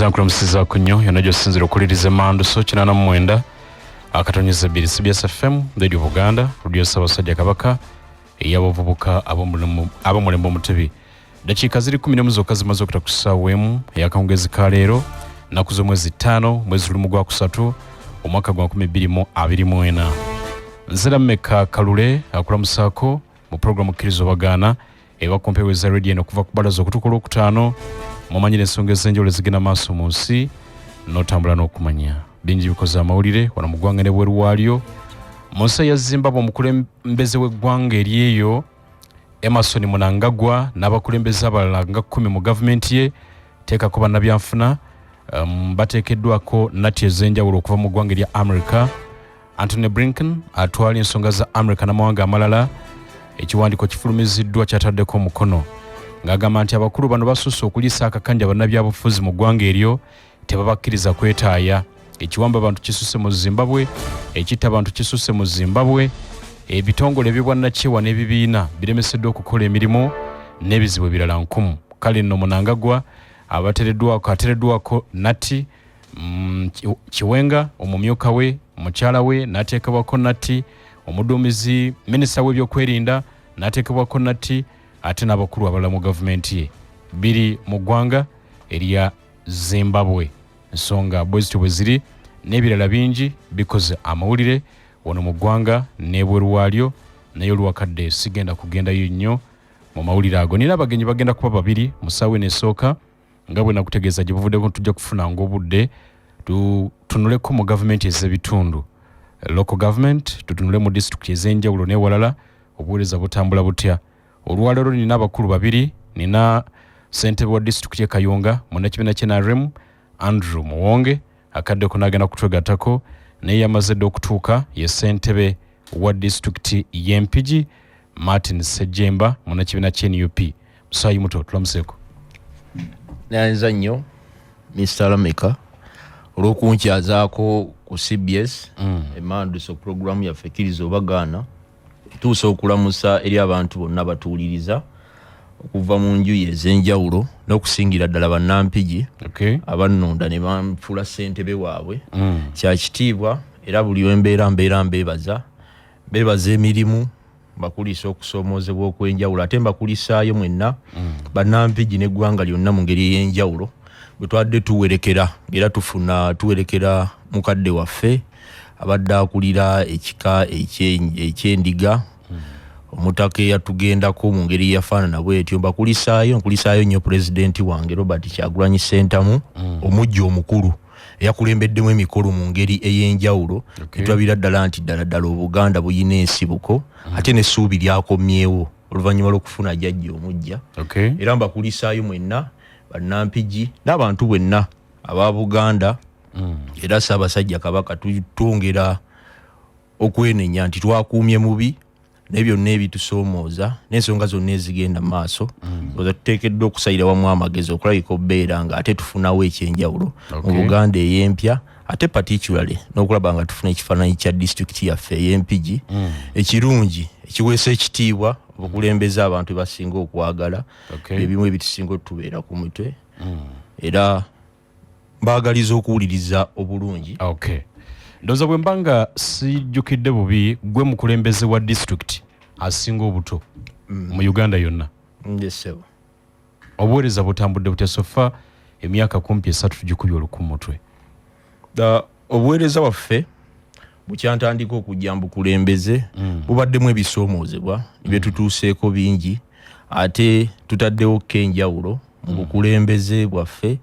Zankura msiza kunyo yonajo sinziro kulirize mando so kinana mwenda akatonyeza biri CBS FM Radio Buganda Radio Sabasajja Kabaka eyabavubuka abomulembo mutebi dakika ziri 10 muzoka zimaze okutakusawemu yakangezi kalero nakuzo mwezi 5 mwezi lumu gwa kusatu omwaka gwa 2024 nzira meka kalule akula musako mu program Kkiriza Oba Gaana ebakompeweza radio eno kuva kubalazo kutukola okutano mumanyire ensonga ezenjawulo zigenda maaso mu nsi n'otambula n'okumanya bingi bikoze amawulire wano mu ggwanga ne bweru waalyo mu nsi ya Zimbabwe omukulembeze w'eggwanga eryeyo Emerson Mnangagwa n'abakulembeze abalala nga 10 mu gavumenti ye teekako bannabyanfuna bateekeddwako nati ez'enjawulo okuva mu ggwanga erya America. Anthony Blinken atwala ensonga za America n'amawanga amalala ekiwandiiko kifulumiziddwa kyataddeko omukono ng'agamba nti abakulu bano basusse okuliisa akakanja bannabyabufuzi mu ggwanga eryo tebabakkiriza kwetaaya ekiwamba abantu kisusse mu Zimbabwe ekitta abantu kisusse mu Zimbabwe ebitongole ebibwannakyewa n'ebibiina biremeseddwa okukola emirimu n'ebizibu ebirala nkumu. Kale nno Mnangagwa ateereddwako nati Kiwenga omumyuka we mukyala we n'ateekebwako nati omuduumizi minisita w'ebyokwerinda n'ateekebwako nati ate n'abakulu abalala mu gavumenti ye biri mu ggwanga erya Zimbabwe. Ensonga bwezityo bwe ziri n'ebirala bingi bikoze amawulire wano mu ggwanga n'ebweru waalyo naye olwakadde sigenda kugendayo nnyo mu mawulire ago. Nina abagenyi bagenda kuba babiri mu ssaawa eno esooka nga bwe nakutegeeza gye buvuddeko tujja kufunanga obudde tutunuleko mu gavumenti ez'ebitundu local government, tutunule mu district ez'enjawulo n'ewalala obuweereza butambula butya. Olwaleero nina abakulu babiri, nina ssentebe wa district ye Kayunga munnakibiina kye NRM Andrew Muwonge akaddeko n'agenda kutwegattako naye yamaze dda okutuuka ye ssentebe wa district y'Empigi Martin Sejemba munnakibiina kye NUP. Musaayi muto tulamuseeko. Nanza nnyo Mr. Lameka olw'okunkyazaako ku CBS emanduso programu yaffe Kkiriza Oba Gaana tuusa okulamusa eri abantu bonna batuuliriza okuva mu njuyi ez'enjawulo n'okusingira ddala bannampigi abannonda ne banfuula ssentebe waabwe kya kitiibwa era buli wembeera mbeebaza emirimu bakulisa okusoomoozebwa okw'enjawulo ate mbakulisaayo mwenna bannampigi n'eggwanga lyonna mu ngeri ey'enjawulo bwe twadde tuwerekera mukadde waffe abadde akulira ekika ekyendiga omutaka eyatugendako mu ngeri yafaanana bwetyo nkulisaayo nnyo pulezidenti wange Robert Kyagulanyi Ssentamu omujja omukulu eyakulembeddemu emikolo mu ngeri ey'enjawulo netulabira ddala nti ddala Obuganda buyina ensibuko ate n'essuubi lyakomyewo oluvannyuma lw'okufuna jjajja omujja era mbakulisaayo mwenna bannampigi n'abantu bwenna aba Buganda era Ssaabasajja Kabaka tutongera okwenenya nti twakuumye mubi n'ebyonna ebitusoomooza n'ensonga zonna ezigenda mu maaso oza tuteekeddwa okusayira wamu amagezi okulabika obbeera nga ate tufunawo ekyenjawulo mu Buganda ey'empya ate particularly n'okulaba nga tufuna ekifaananyi kya disitulikiti yaffe ey'Empigi ekirungi ekiweesa ekitiibwa obukulembeza abantu basinga okwagala ebimu ebitusinga otubeera ku mutwe era mbaagaliza okuwuliriza obulungi. Ndoza bwe mbanga sijjukidde bubi gwe mukulembeze wa district asinga obuto mu Uganda yonna. Obuweereza butambudde butya sofa emyaka kumpi 3 tugikubye olukumutwe. Obuweereza waffe bukyantandika okujja mbukulembeze bubaddemu ebisoomoozebwa bye tutuuseeko bingi ate tutaddewo kenjawulo mu bukulembeze bwaffe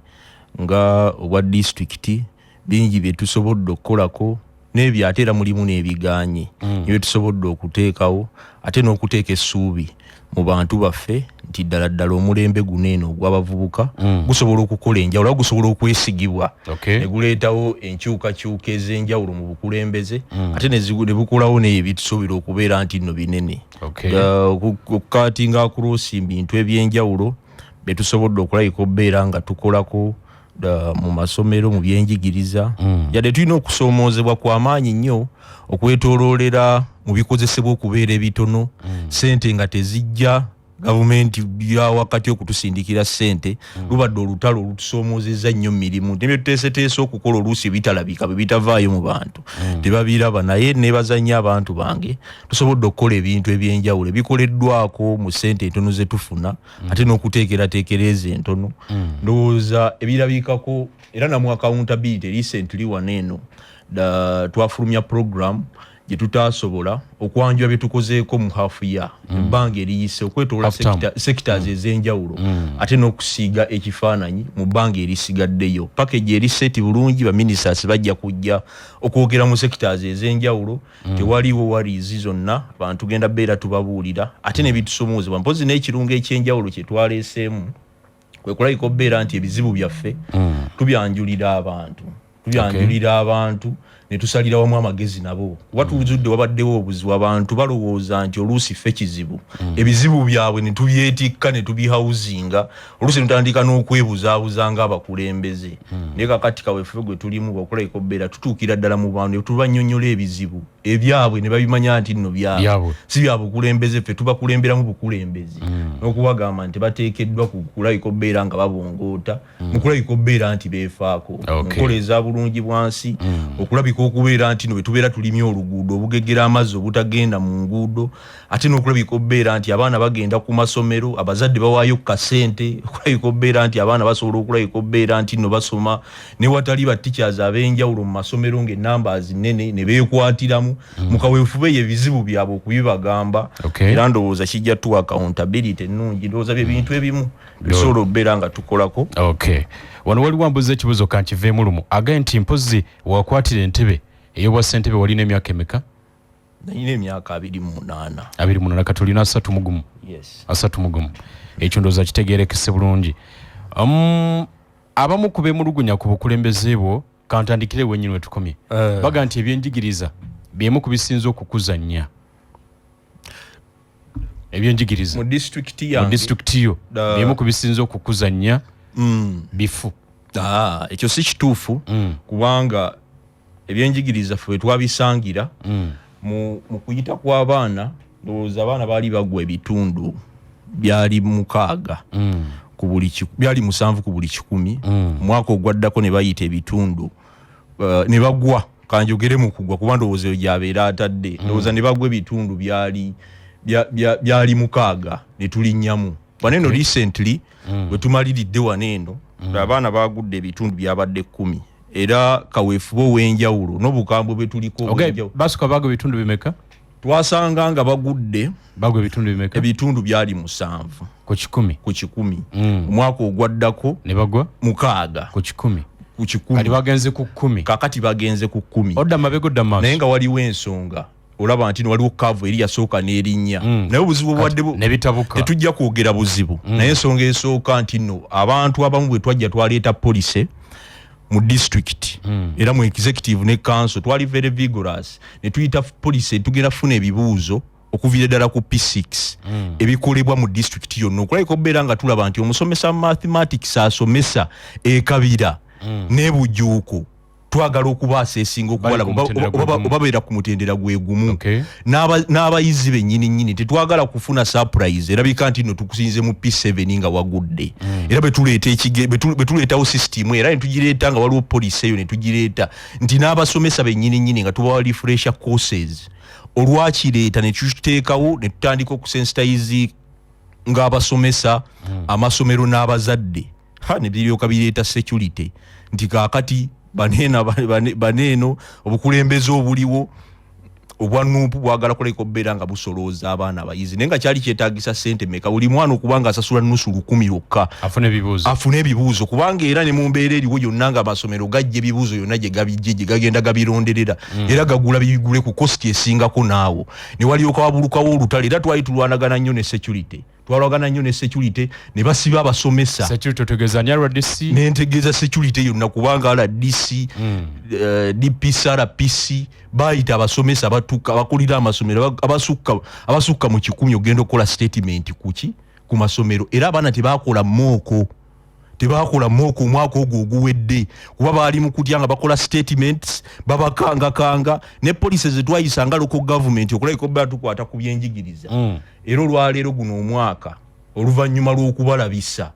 nga obwa disitulikiti bingi bye tusobodde okukolako n'ebyo ate era mulimu n'ebiganye bye tusobodde okuteekawo ate n'okuteeka essuubi mu bantu baffe nti ddala omulembe guno eno ogw'abavubuka gusobola okukola enjawulo gusobola okwesigibwa ne guleetawo enkyukakyuka ez'enjawulo mu bukulembeze ate ne bukolawo n'ebyo bitusuubira okubeera nti nno binene okukaatinga akuloosi bintu eby'enjawulo bye tusobodde okulabika obbeera nga tukolako mu masomero mu byenjigiriza yadde tulina okusoomoozebwa kw'amaanyi nnyo okwetooloolera mu bikozesebwa okubeera ebitono ssente nga tezijja government ya wakati okutusindikira sente lubadde olutalo olutusoomozezza nnyo mirimu nebyo tuteeseteese okukola oluusi bitalabika bwe bitavaayo mu bantu tebabiraba naye nebazanya abantu bange tusobodde okukola ebintu ebyenjawulo ebikoleddwako mu sente entono ze tufuna ate n'okuteekerateekereza entono ndowooza ebirabikako era namu accountability recently waneeno twafulumya program gye tutasobola okwanjula bye tukozeeko mu half year ebbanga eriyise okwetoola sectors ez'enjawulo ate n'okusiiga ekifaananyi mu bbanga erisigaddeyo package eriseti bulungi baministers bajja kujja okwogera mu sectors ez'enjawulo tewaliwo worries zonna abantu genda beera tubabuulira ate ne bitusomoozebwa mpozi n'ekirungo eky'enjawulo kye twaleeseemu kwe kulabika obbeera nti ebizibu byaffe tubyanjulira abantu ne tusalira wamu amagezi nabo watuluzudde wabaddewo obuzibu abantu balowooza nti oluusi ffe kizibu ebizibu byabwe ne tubyetikka ne tubihauzinga oluusi netutandika n'okwebuzaabuza ng'abakulembeze naye kakati kaweffe gwe tulimu bwakulabika obbeera tutuukira ddala mu bantu ne tubannyonnyola ebizibu ebyabwe ne babimanya nti nno byabwe si bya bukulembeze ffe tubakulemberamu bukulembezi n'okubagamba nti bateekeddwa kulabika obbeera nga babongoota mu kulabika obbeera nti beefaako nkola eza bulungi bwansi okulabika okubeera nti no betubeera tulimye oluguudo obugegera amazzi obutagenda mu nguudo ate n'okulabika obbeera nti abaana bagenda ku masomero abazadde bawaayo kasente okulabika obbeera nti abaana basobola okulabika obbeera nti no basoma ne watali ba teachers ab'enjawulo mu masomero ng'ennumbers nnene ne beekwatiramu mu kaweefube ebizibu byabwe okubibagamba era ndowooza kijja tuwa accountability ennungi ndowooza bye bintu ebimu bisobola obbeera nga tukolako wano waliwo ambuza ekibuzo kankiveemu lumu agaye nti mpozi wakwatira entebe ey'obwa ssentebe walina emyaka emeka? Nalina emyaka 28. 28 kati olina 31. Yes. 31. Ekyo ndowooza kitegeerekese bulungi. Abamu ku beemulugunya ku bukulembeze bwo kantandikire wennyini we tukomye baga nti ebyenjigiriza byemu ku bisinza okukuzannya ebyenjigiriza mu district yo byemu ku bisinza okukuzannya bifu. Ekyo si kituufu kubanga ebyenjigiriza ffe twabisangira mu kuyita kw'abaana ndowooza abaana baali bagwa ebitundu byali 6 ku buli byali 7 ku buli 100 mwaka ogwaddako ne bayita ebitundu ne bagwa kanjogere mu kugwa kuba ndowooza eyo gyabeera atadde ndowooza ne bagwa ebitundu byali 6 ne tulinnyamu waneeno recently bwe tumaliridde waneeno abaana bagudde ebitundu byabadde 10 era kaweefube ow'enjawulo n'obukambwe bwe tuliko basuka bagwa ebitundu bimeka? Twasanga nga bagudde bagwa ebitundu bimeka? Ebitundu byali 7 ku 10 omwaka ogwaddako ne bagwa 6 ku 10 kati bagenze ku 10 kakati bagenze ku 10 odda mabega odda maaso naye nga waliwo ensonga olaba nti waliwo kaavu eri yasooka n'erinnya naye obuzibu bwaddebo tetujja kwogera buzibu naye ensonga esooka nti nno abantu abamu bwe twajja twaleeta polisi mu district era mu executive ne council twali very vigorous ne tuyita polisi tugenda funa ebibuuzo okuviira ddala ku P6 ebikolebwa mu district yonna okulabika obbeera nga tulaba nti omusomesa mathematics asomesa ekabira n'ebujuuko twagala okubaasa esinga okuwala obabeera ku mutendera gwe gumu n'abayizi bennyini tetwagala kufuna surprise erabika nti no tukusinze mu P7 nga wagudde era betuleetawo system era netugireeta nga waliwo poliisi eyo netugireeta nti n'abasomesa bennyini nga tubawa refresher courses olwakireeta ne tuteekawo ne tutandika okusensitize ng'abasomesa amasomero n'abazadde ne biryoka bireeta security nti kaakati baneeno obukulembeze obuliwo obwa nuupu bwagala kuleka obbeera nga busolooza abaana abayizi naye nga kyali kyetaagisa ssente meka buli mwana okubanga asasula nusu 10 yokka afune ebibuuzo kubanga era ne mu mbeera eriwo yonna nga amasomero gajja ebibuuzo yonna gye gabijje gye gagenda gabironderera era gagula bibigule ku kosti esingako naawo ne walyoka wabulukawo olutale era twali tulwanagana nnyo ne security ne basiba abasomesa security otegeezanya RDC n'entegeeza security yonna kubanga RDC DPC RPC bayita abasomesa abakulira amasomero abasukka mu 10 ogenda okukola statement ku masomero era abaana tebakola mooko omwaka ogwo oguwedde kuba baali mu kutya nga bakola statements babakangakanga ne police zetwayisa nga local government okulabika obba tukwata ku byenjigiriza era olwaleero guno omwaka oluvannyuma lw'okubalabisa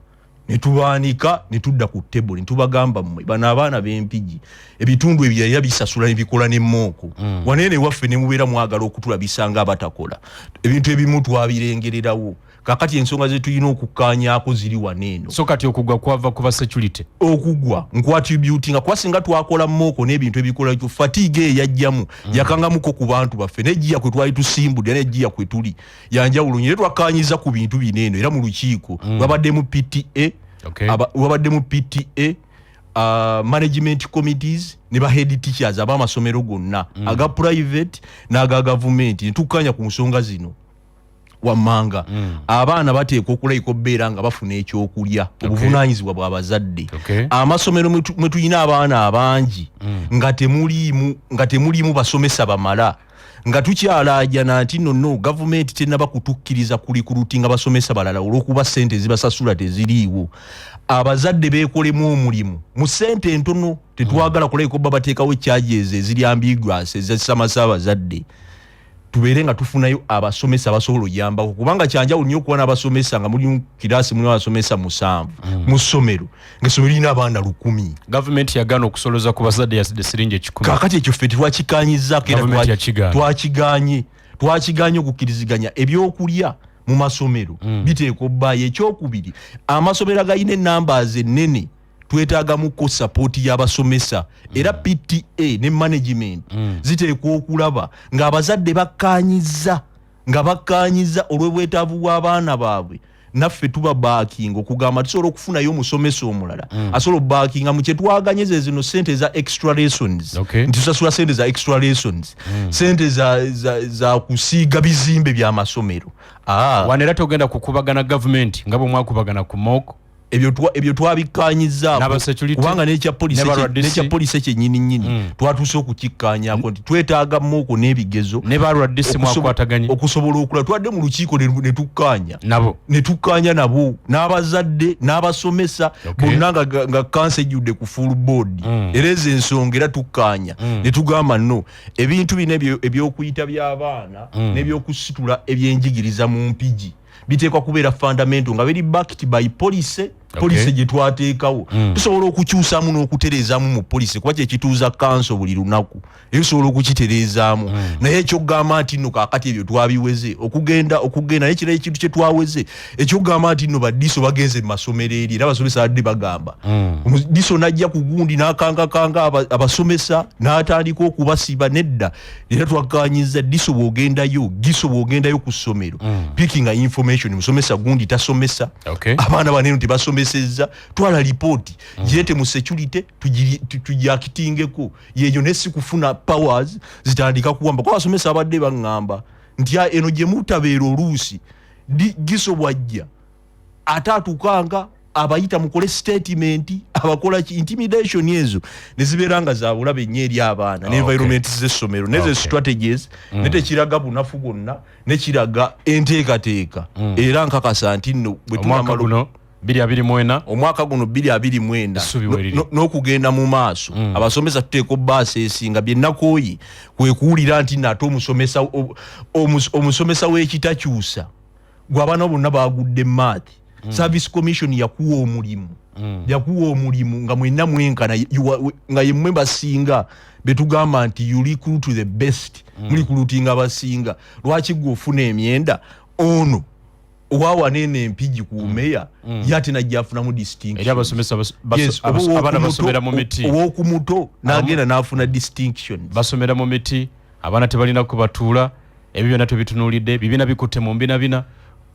ne tubaanika ne tudda ku table ne tubagamba mmwe bano abaana b'empigi ebitundu ebirala bisasula ne bikola n'emmooko wanene waffe ne mubeera mwagala okutulabisa nga abatakola ebintu ebimu twabirengererawo kakati ensonga ze tulina okukkaanyaako ziri waneeno so kati okugwa kwava kuba security okugwa nkwattributinga kuba singa twakola mmooko n'ebintu ebikola kyo fatigue eyajjamu yakangamuko ku bantu baffe n'ejjiya kwe twali tusimbudde n'ejjiya kwe tuli yanjawulo nnyo twakkaanyiza ku bintu bineeno era mu lukiiko wabaddemu PTA wabaddemu PTA management committees ne ba head teachers ab'amasomero gonna aga private n'aga government ne tukkaanya ku nsonga zino wammanga abaana bateekwa okulayiko bbeera nga bafuna ekyokulya obuvunaanyizibwa bw'abazadde amasomero mwe tulina abaana abangi nga temuliimu basomesa bamala nga tukyalaajana nti nno gavumenti tennaba kutukkiriza kulikulutinga basomesa balala olw'okuba ssente zibasasula teziriiwo abazadde beekolemu omulimu mu ssente entono tetwagala kulayiko babateekawo ekyajeeze eziri ambiguous ezisamasa abazadde tubeere nga tufunayo abasomesa abasobola oyambako kubanga kyanjawulo nnyo okuba n'abasomesa nga muli kiraasi mulimu abasomesa 7 mu ssomero ng'essomero lirina abaana 1,000 gavumenti yagaana okusoloza ku bazadde yazidde siringi 10 kaakati ekyo ffe tetwakikaanyizaako era twakiganye okukkiriziganya ebyokulya mu masomero biteekwa obbaayo ekyokubiri amasomero agalina enambaazi ennene twetaagamuko sapoti y'abasomesa era PTA ne management ziteekwa okulaba ng'abazadde bakkaanyiza olw'obwetaavu bw'abaana baabwe naffe tuba baakinga okugamba tusobola okufunayo omusomesa omulala asobola obaakinga mu kye twaganyeze zino ssente za extra lessons nti tusasula ssente za extra lessons ssente za kusiiga bizimbe by'amasomero wanera togenda kukubagana gavumenti nga bwe mwakubagana ku mooko ebyo twabikkaanyizaamu kubanga n'ekya poliisi ekyennyini twatuuse okukikkaanyaako nti twetaaga mooko n'ebigezo okusobola okula twadde mu lukiiko ne tukkaanya nabo n'abazadde n'abasomesa bonna nga kansa ejjudde ku full board era ezo ensonga era tukkaanya ne tugamba nno ebintu bino ebyokuyita by'abaana n'ebyokusitula ebyenjigiriza mu mpigi biteekwa kubeera fundamental nga biri backed by police gye twateekawo tusobola okukyusaamu n'okutereezaamu mu police kuba kyekituuza kanso buli lunaku era tusobola okukitereezaamu naye ekyokugamba nti nno kaakati ebyo twabiweze okugenda naye kirala ekintu kye twaweze ekyokugamba nti nno badiso bagenze mu masomero eri era abasomesa badde bagamba diso najja ku gundi n'akangakanga abasomesa n'atandika okubasiba nedda era twakkaanyiza diso bw'ogendayo ku ssomero picking information musomesa gundi tasomesa abaana banene tebasomesezza twala lipooti girete mu security tujakitingeko yeyo nesi kufuna powers zitandika kuwamba kwa abasomesa abadde baŋŋamba nti eno gye mutabeera oluusi giso bwajja atatukanga abayita mukole statement abakola intimidation ezo nezibeera nga za bulabe nnyo eri abaana ne environment z'essomero nezo strategies netekiraga bunafu bwonna nekiraga enteekateeka era nkakasa nti nno bwe tunamala 2024 n'okugenda mu maaso abasomesa tuteeka bbaasi esinga byennakooyi kwe kuwulira nti nate omusomesa w'ekitakyusa gwe abaana bonna bagudde maati service commission yakuwa omulimu nga mwenna mwenkana nga yemmwe basinga betugamba nti you recruit to the best mulikulutinga abasinga lwaki gwe ofuna emyenda ono owawanene empigi ku meya yate najja afunamu distinction abaana basomera mu miti owokumuto n'agenda n'afuna distinction basomera mu miti abaana tebalina kubatuula ebyo byonna tebitunuulidde bibiina bikutte mu mbinabina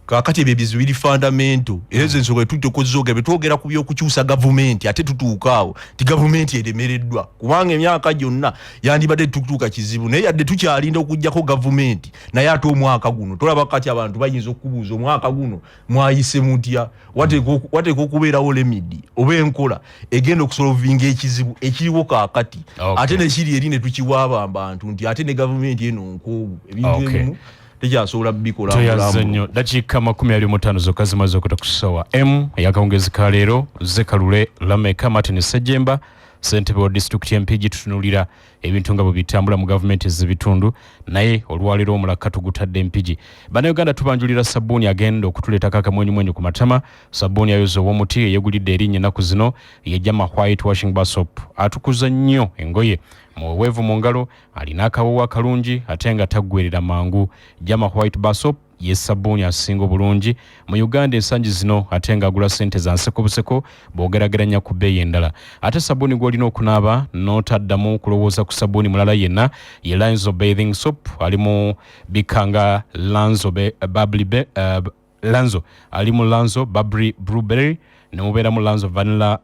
kakati ebyo bizibu biri fundamental era ezo ensonga tutukozooga betwogera ku by'okukyusa gavumenti ate tutuukaawo ti gavumenti eremereddwa kubanga emyaka gyonna yandibadde tutuuka kizibu naye yadde tukyalinda okuggyako gavumenti naye ate omwaka guno tolaba kati abantu bayinza okubuuza omwaka guno mwayise mutya wateeka okubeerawo lemidi oba enkola egenda okusolovinga ekizibu ekiriwo kaakati ate nekiri eri ne tukiwaaba abantu nti ate ne gavumenti eno nkoowu ebintu ebimu tekyasobola bikola toyaze nnyo dakiika 25 zokka zimaze okuta ku ssaawa m eyakawungezi ka leero zekalule lameka martin sejemba ssentebe wa disitulikiti y'Empigi tutunulira ebintu nga bwe bitambula mu gavumenti ez'ebitundu naye olwaleero omulaka tugutadde Empigi. Bannayuganda tubanjulira sabbuuni agenda okutuleetako akamwenyumwenyu ku matama. Sabbuuni ayoza ow'omuti eyegulidde erinnya ennaku zino ye Jama White Washing Bar Soap. Atukuza nnyo engoye muweevu mu ngalo, alina akawowo akalungi ate nga taggwerera mangu. Jama White Bar Soap ye sabbuuni asinga obulungi mu Uganda ensangi zino ate nga agula ssente za nsekobuseko bw'ogerageranya ku bbeeyi endala. Ate sabbuuni gw'olina okunaaba n'otaddamu kulowooza ku sabbuuni mulala yenna ye Lanzo Bathing Soap. Ali mu bikanga Lanzo ali mu Lanzo Bubbly Blueberry, ne mubeeramu Lanzo Vanilla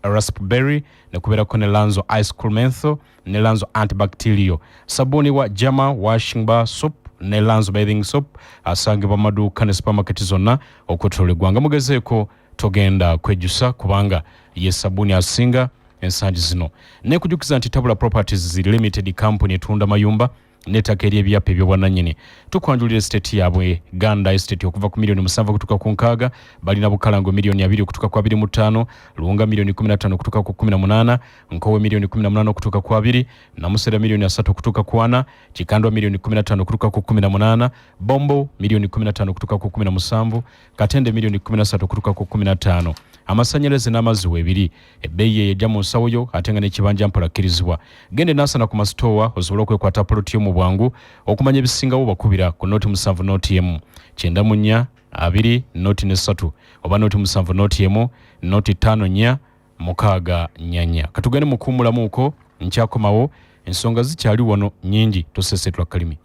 Raspberry, ne kubeerako ne Lanzo Ice Cool Menthol ne Lanzo Antibacterial. Sabbuuni wa Jama Washing Bar Soap ne Lanzo Bathing Soap asangibwa mu maduuka ne supermarket zonna okwetooloola eggwanga. Mugezeeko togenda kwejjusa kubanga ye sabbuuni asinga ensangi zino. Neekujukiza nti Tabula Properties Limited Company etunda mayumba n'ettaka ery'ebyapa ebyobwannannyini. Tukwanjulira estate yaabwe Ganda Estate okuva ku milioni 7 okutuuka ku 6, balina Bukalango milioni 2 okutuuka ku 25, Luwunga milioni 15 okutuuka ku 18, Nkowe milioni 18 okutuuka ku 2, Namusera milioni 3 okutuuka ku 4, Kikandwa milioni 15 okutuuka ku 18, Bombo milioni 15 okutuuka ku 17, Katende milioni 13 okutuuka ku 15. Amasanyalaze n'amazzi weebiri, ebbeeyi ey'ejja mu nsawo yo ate nga n'ekibanja mpola kkirizibwa. Gende n'asana ku masitoowa osobole okwekwata poloti yo mu bwangu okumanya ebisingawo bakubira ku noti 7 noti emu 94 2 noti 3 oba noti 7 noti emu noti 5 4 6 katugende mukuumulamuuko nkyakomawo ensonga zikyali wano nnyingi tosesetwa kalimi.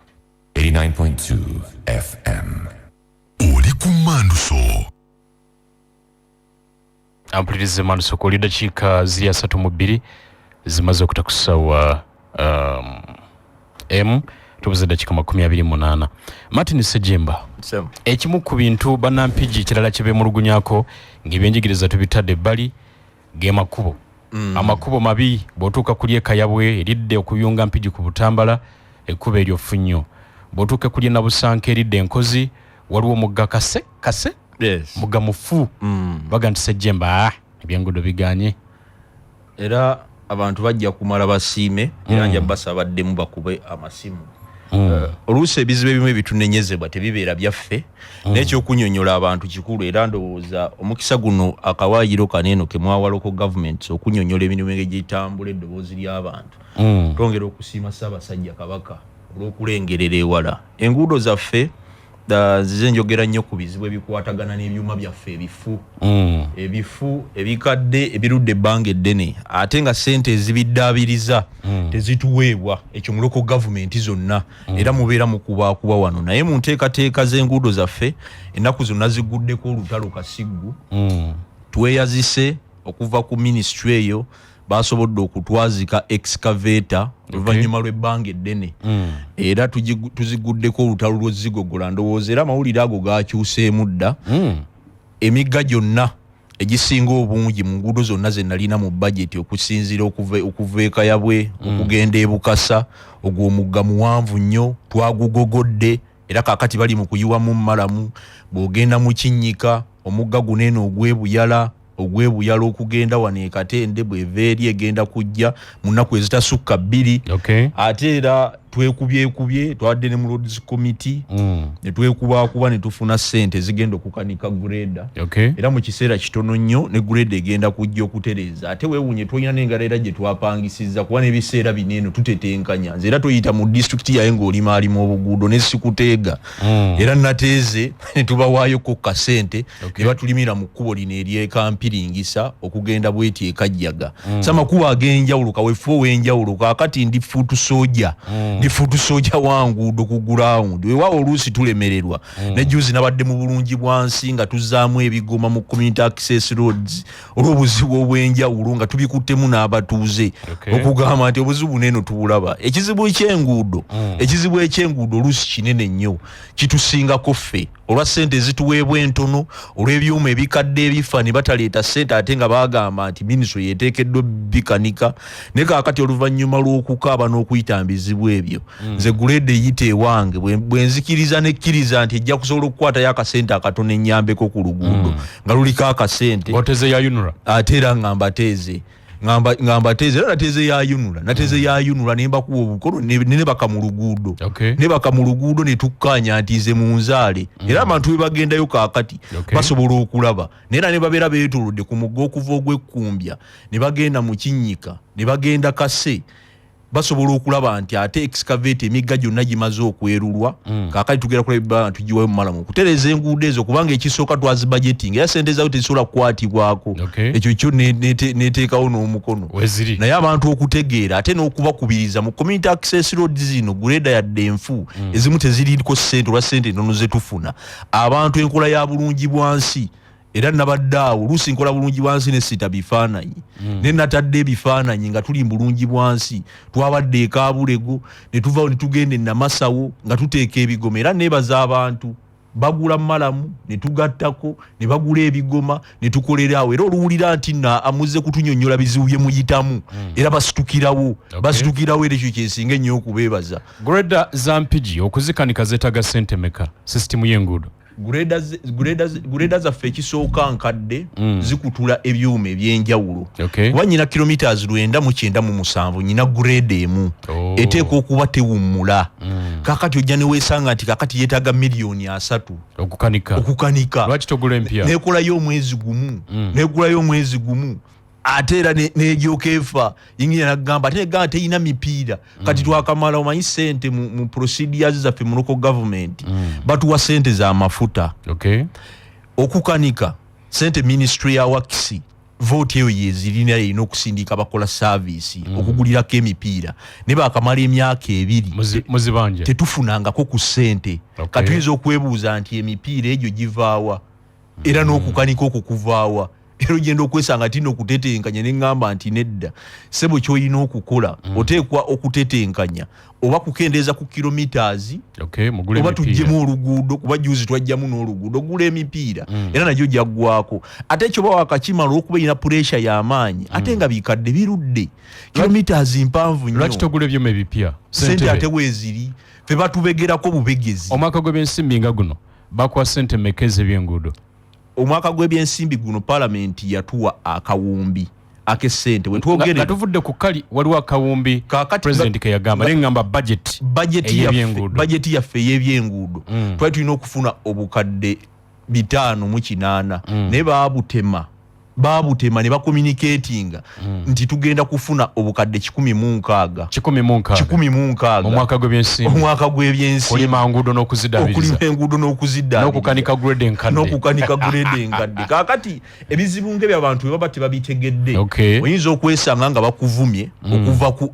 89.2 FM oli ku Manduso. Ampulirize Manduso ko dakiika ziri 32 zimaze okutakusawa tubuze dakiika 28. Martin Sejemba, ekimu ku bintu bannampigi kirala kibemulugunyako ng'ebyenjigiriza tubitadde ebbali ge makubo. Amakubo mabi bw'otuuka kuli ekayabwe eridde okuyunga mpigi ku Butambala ekkubo eryo ffnnyo. Bw'otuuka kuli Nabusanka eridde enkozi waliwo omugga kase yes. Mugga mufu baga nti Sejemba ebyengudo biganye era abantu bajja kumala basiime era nja basabaddemu bakube amasimu. Oluusi ebizibu ebimu ebitunenyezebwa tebibeera byaffe n'ekyokunnyonnyola abantu kikulu era ndowooza omukisa guno akawaayiro kaneeno ke mwawaloko gavumenti okunnyonnyola emirimu egitambula eddoboozi ly'abantu. Twongera okusiima Ssaabasajja Kabaka olw'okulengerera ewala enguudo zaffe. Zize njogera nnyo ku bizibu ebikwatagana n'ebyuma byaffe ebifu ebikadde ebirudde ebbanga eddene ate nga ssente ezibiddaabiriza tezituweebwa ekyo muloko gavumenti zonna era mubeera mukubaakuba wano naye mu nteekateeka z'enguudo zaffe ennaku zonna ziguddeko olutalo Kasiggu. Tweyazise okuva ku minisitule eyo basobodde okutwazika excavator oluvannyuma lw'ebbanga eddene era tuziguddeko olutalo lw'Zigogola. Ndowooza era amawulire ago gakyuseemu dda. Emigga gyonna egisinga obungi mu nguudo zonna ze nalina mu budget okusinziira okuva ekayabwe okugenda e Bukasa ogwo omugga muwanvu nnyo twagugogodde era kaakati bali mu kuyiwamu mmalamu. Bw'ogenda mu Kinnyika omugga guneeno ogw'Ebuyala okugenda wano e Katende bw'eva eri egenda kujja mu nnaku ezitasukka 2. Ate era twekubyekubye twadde ne mu Roads Committee ne twekubakuba ne tufuna ssente zigenda okukanika greda era mu kiseera kitono nnyo ne greda egenda kujja okutereeza. Ate weewunye twolina n'engala era gye twapangisizza kuba n'ebiseera bineeno tutetenkanya nze era toyita mu disitulikiti yaye ng'olimalima obuguudo ne sikuteega era nateeze ne tubawaayoko kasente ne batulimira mu kkubo lino ery'ekampiringisa okugenda bweti ekajjaga. Samakubo ag'enjawulo kaweefube ow'enjawulo kaakati ndi fuutu soja fuutu soja wanguudo ku ground weewaawo oluusi tulemererwa ne juzi nabadde mu bulungi bwansi nga tuzzaamu ebigoma mu community access roads olw'obuzibu obw'enjawulo nga tubikuttemu n'abatuuze okugamba nti obuzibu neeno tubulaba. Ekizibu eky'enguudo oluusi kinene nnyo kitusingako ffe olwa ssente zituweebwa entono olw'ebyuma ebikadde ebifa ne bataleeta ssente ate nga baagamba nti minisitule yeteekeddwa bikanika ne kaakati oluvannyuma lw'okukaaba n'okuyita bizibu ebyo nze grade eyita ewange bwe nzikiriza ne kkiriza nti ejja kusobola okukwatayo akasente akatono ennyambeko ku luguudo nga luliko akasente oteze ya yunura ate era nga mbateeze ngamba teze na teze ya yunula na teze ya yunula nemba ku obukono ne bakamulugudo ne bakamulugudo ne tukanya atize munzale era abantu bebagenda yo kakati basobola okulaba nera ne babera betuludde ku mugo okuva ogwekumbya ne bagenda mu kinyika ne bagenda kase basobola okulaba nti ate excavate emigga gyonna gimaze okwerulwa kakati tugera kulaba tujiwe mu malamu kutereza enguudo ezo kubanga ekisooka twazi budgeting ya sente zawo tesobola kukwatibwako ekyo kyo neteekawo n'omukono naye abantu okutegeera ate n'okubakubiriza mu community access roads zino greda yadde enfu ezimu teziriko ssente olwa ssente ntono ze tufuna abantu enkola ya bulungi bwansi era nabaddawo lusi nkola bulungi bwansi ne sita bifaananyi ne natadde ebifaananyi nga tuli bulungi bwansi twabadde ekabulego ne tuvaawo ne tugende namasawo nga tuteeka ebigoma era nebaza abantu bagula malamu ne tugattako ne bagula ebigoma ne tukolerawo era oluwulira nti amuze kutunyonnyola bizibu bye muyitamu era basitukirawo basitukirawo era ekyo kyensinga ennyo okubeebaza greda zampigi okuzikanika zeetaga ssente meka sisitimu y'enguudo greda zaffe ekisooka nkadde zikutula ebyuma ebyenjawulo kuba nyina kilometers 997 nyina greda emu eteeka okuba tewummula kakati ojja neweesanga nti kakati yeetaaga miliyoni 3 okukanika lwaki togula empya nekolayo omwezi gumu ate era nejooka efa yingina nagamba ate negamba teyina mipiira kati twakamala omanyi sente mu procedures zaffe mu local government batuwa sente za mafuta okukanika sente ministry ya wakisi vote eyo yezirina erina okusindika bakola service okugulirako emipiira ne bakamala emyaka 2 muzibanje tetufunangako ku sente kati tuyinza okwebuuza nti emipiira egyo givaawa era n'okukanika okwo kuvaawa era ogenda okwesanga tino okutetenkanya neŋŋamba nti nedda sebo ky'olina okukola oteekwa okutetenkanya oba kukendeeza ku kilometers oba tuggyemu oluguudo kuba juzi twajjamu n'oluguudo ogula emipiira era nagyo gyaggwako ate ekyo ba wakakimala olwokuba erina puresha y'amaanyi ate nga bikadde birudde kilometers mpanvu nnyo lwaki togula ebyuma ebipya sente ate weeziri fe batubegerako bubegezi omwaka gw'ebyensimbi nga guno bakuwa sente meka ez'ebyenguudo omwaka gw'ebyensimbi guno palamenti yatuwa akawumbi akesente nga tuvudde ku kali waliwo akawumbi president ke yagamba naye ngamba budget yaffe ey'ebyenguudo twali tulina okufuna obukadde 508 naye baabutema ne bakommunikatinga nti tugenda kufuna obukadde 160 mu mwaka gw'ebyensimbi kulima enguudo n'okuziddaabiriza n'okukanika grade enkadde kaakati ebizibu ng'ebyabantu bye baba tebabitegedde oyinza okwesanga nga bakuvumye okuva ku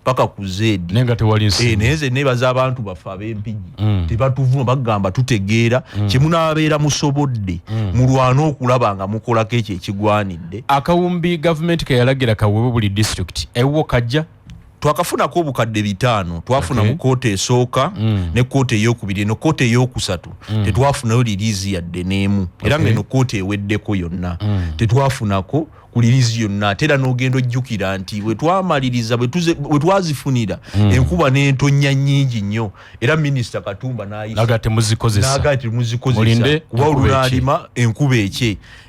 paka ku Z nenga tewali nsi neze nebaza abantu bafa ab'empigi tebatuvuma bagamba tutegeera kyemunaabeera musobodde mulwana okulaba nga mukolako ekyo ekigwanidde akawumbi government ke yalagira kaweebwe buli district ewo kajja twakafunako obukadde 5 twafuna mu koota esooka ne koota eyokubiri eno koota eyokusatu tetwafunayo liriizi yadde n'emu era ng'eno koota eweddeko yonna tetwafunako ku liriizi yonna ate era n'ogenda ojjukira nti bwe twazifunira enkuba n'entonya nnyingi nnyo era minisita Katumba naga temuzikozesa kuba olunaalima enkuba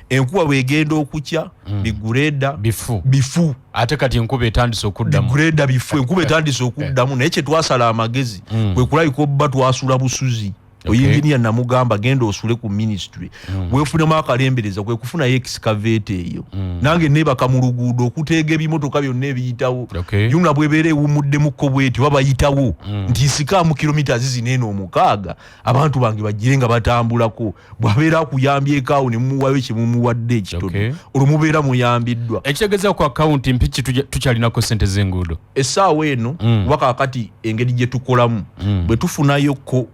enkuba bwegenda okukya bigureda bifu ate kati enkuba etandise okuddamu bigureda bifu enkuba etandise okuddamu naye kyetwasala amagezi kwe kulayika obba twasula busuzi oyinginiya namugamba genda osule ku ministry wefunemu akalembereza kwe kufunayo excavate eyo nange nebaka mu luguudo okuteega ebimotoka byonna ebiyitawo yumla bwebeera ewumuddemukko bweti babayitawo nti nsikaamu kilometers zinene 6 abantu bange bagire nga batambulako bwabeera akuyambyekaawo ne mumuwayo kyemumuwadde ekitono olwo mubeera muyambiddwa ekitegeeza ku akawunti mpiki tukyalinako sente z'enguudo essaawa eno kuba kaakati engeri gye tukolamu bwe tufunayoko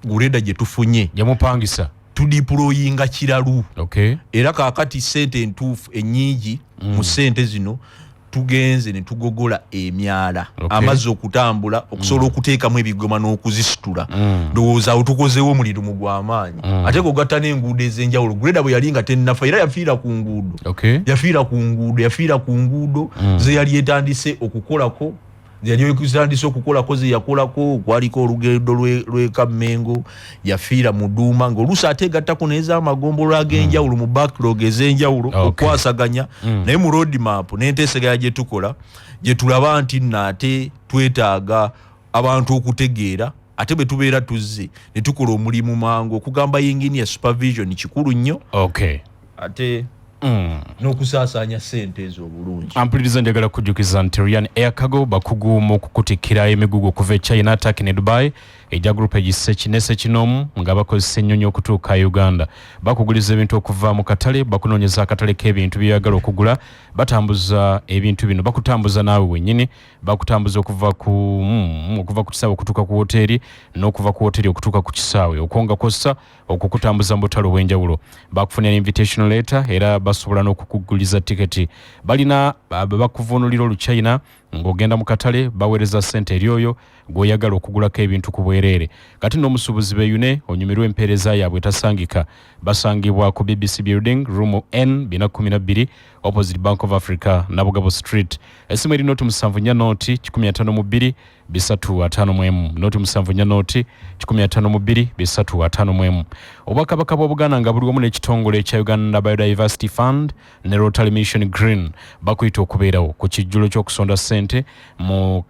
greda gye tufunye yamupangisa tudiployinga kiralu era kaakati sente entuufu ennyingi mu sente zino tugenze ne tugogola emyala amazzi okutambula okusobola okuteekamu ebigoma n'okuzisitula ndowooza awo tukozeewo omulirumu gw'amaanyi ate kogatta n'enguudo ez'enjawulo greda bwe yali nga tennafa era yafiira ku nguudo ze yali etandise okukolako yali kuzandisa okukola kozi yakolako kwaliko olugendo lwe Kamengo yafiira mu Duma ng'oluusi ate gattako n'eza amagombolo ag'enjawulo mu backlog ez'enjawulo okwasaganya naye mu road map n'enteeseganya gye tukola gye tulaba nti nate twetaaga abantu okutegeera ate bwe tubeera tuzze ne tukola omulimu mangu okugamba engineer supervision kikulu nnyo ate n'okusaasanya ssente ezo obulungi. Ampuliriza njagala kujjukiza nti Ryan Air Cargo bakugu mu kukutikira emigugu okuva e China, Turkey ne Dubai ejja group egisse kinese kinomu nga bakozesa ennyonyi okutuuka Uganda. Bakuguliza ebintu okuva mu katale, bakunoonyeza akatale k'ebintu byeyagala okugula, batambuza ebintu bino, bakutambuza naawe wennyini, bakutambuza okuva ku kisaawe okutuuka ku woteeri n'okuva ku woteeri okutuuka ku kisaawe, okwonga kossa okukutambuza mu butale obw'enjawulo. Bakufunira invitation letter era basobola n'okukuguliza tiketi. Balina bakuvuunulira oluchina ng'ogenda mu katale baweereza ssente eri oyo gw'oyagala okugulako ebintu ku bwereere. Kati n'omusuubuzi beeyune onyumirwa empeereza yaabwe etasangika. Basangibwa ku BBC Building, room N 12 opposite Bank of Africa, Nabugabo Street. Esimu eri noti 74 noti 152 355 noti 74 noti 152 355. Obwakabaka bwa Buganda nga buli wamu n'ekitongole ekya Uganda Biodiversity Fund ne Rotary Mission Green bakuyita okubeerawo ku kijjulo ky'okusonda ssente mu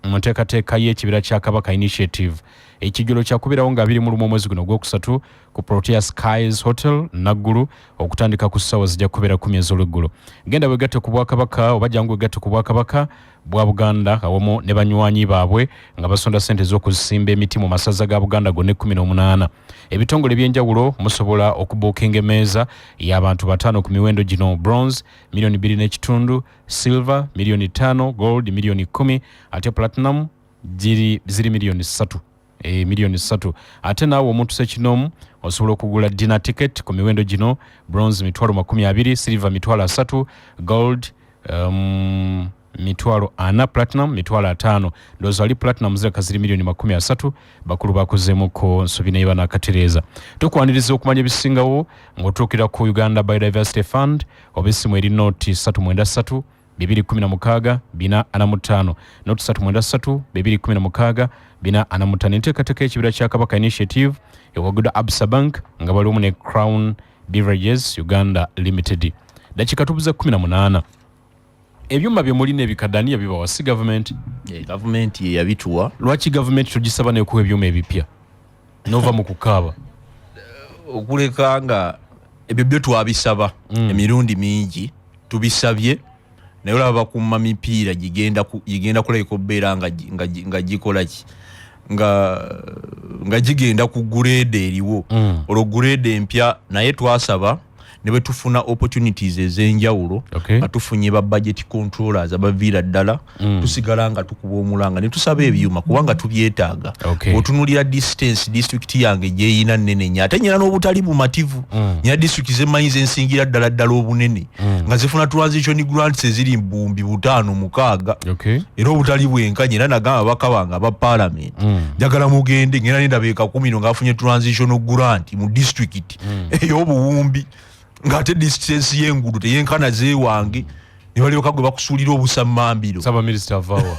nteekateeka y'ekibira kya Kabaka Initiative. Ekijjulo kyakubeerawo nga 21 mwezi guno ogwokusatu ku Protea Skies Hotel Naggulu okutandika ku ssaawa zijja kubeera 10 ez'olweggulo. Genda wegatte ku Bwakabaka oba jangu wegatte ku Bwakabaka bwa Buganda awamu ne banywanyi baabwe nga basonda ssente z'okuzimba emiti mu masaza ga Buganda gonna 18. Ebitongole by'enjawulo musobola okubuukinga emmeeza y'abantu 5 ku miwendo gino: bronze $2.5 million, silver $5 million, gold $10 million, ate platinum ziri $3 million. Ate naawe omuntu sekinomu osobola okugula dinner ticket ku miwendo gino: bronze $20, silver $30, gold $40, platinum $5. Ndowooza wali platinum ziraka ziri $30 bakulu bakozeemuko nsobi naye banakatereeza. Tukwaniriza okumanya ebisingawo ng'otuukira ku Uganda Biodiversity Fund oba essimu eri noti 393 216 445 noti 393 216 445. Enteekateeka y'ekibira kya Kabaka Initiative ewaguddwa Absa Bank nga balimu ne Crown Beverages Uganda Limited. Dakika tubuze 18. Ebyuma bye mulina ebikadaniya bibawa si government? Government ye yabituwa. Lwaki government tugisaba n'ekuwa ebyuma ebipya nova mu kukaaba? Okuleka nga ebyo byo twabisaba emirundi mingi tubisabye naye olaba bakumma mipiira gigenda kulabika beera nga gikola ki nga gigenda ku grade eriwo olwo grade empya naye twasaba ne bwe tufuna opportunities ez'enjawulo atufunye ba budget controllers abaviira ddala tusigala nga tukuba omulanga ne tusaba ebyuma kubanga tubyetaaga. Otunulira distance district yange gyeyina nnene nnyo ate nyina n'obutali bumativu nyina district z'emmanyi zensingira ddala obunene nga zifuna transition grants eziri mbumbi 5-6 era obutali bwenkanya era nagamba ababaka bange aba parliament njagala mugende ngenda nendabeeka 10 nga afunye transition grant mu district ey'obuwumbi ngate distance yengudu teyenkana zewange nibalyoka gwe bakusuulira obusamambiro saba minister avawa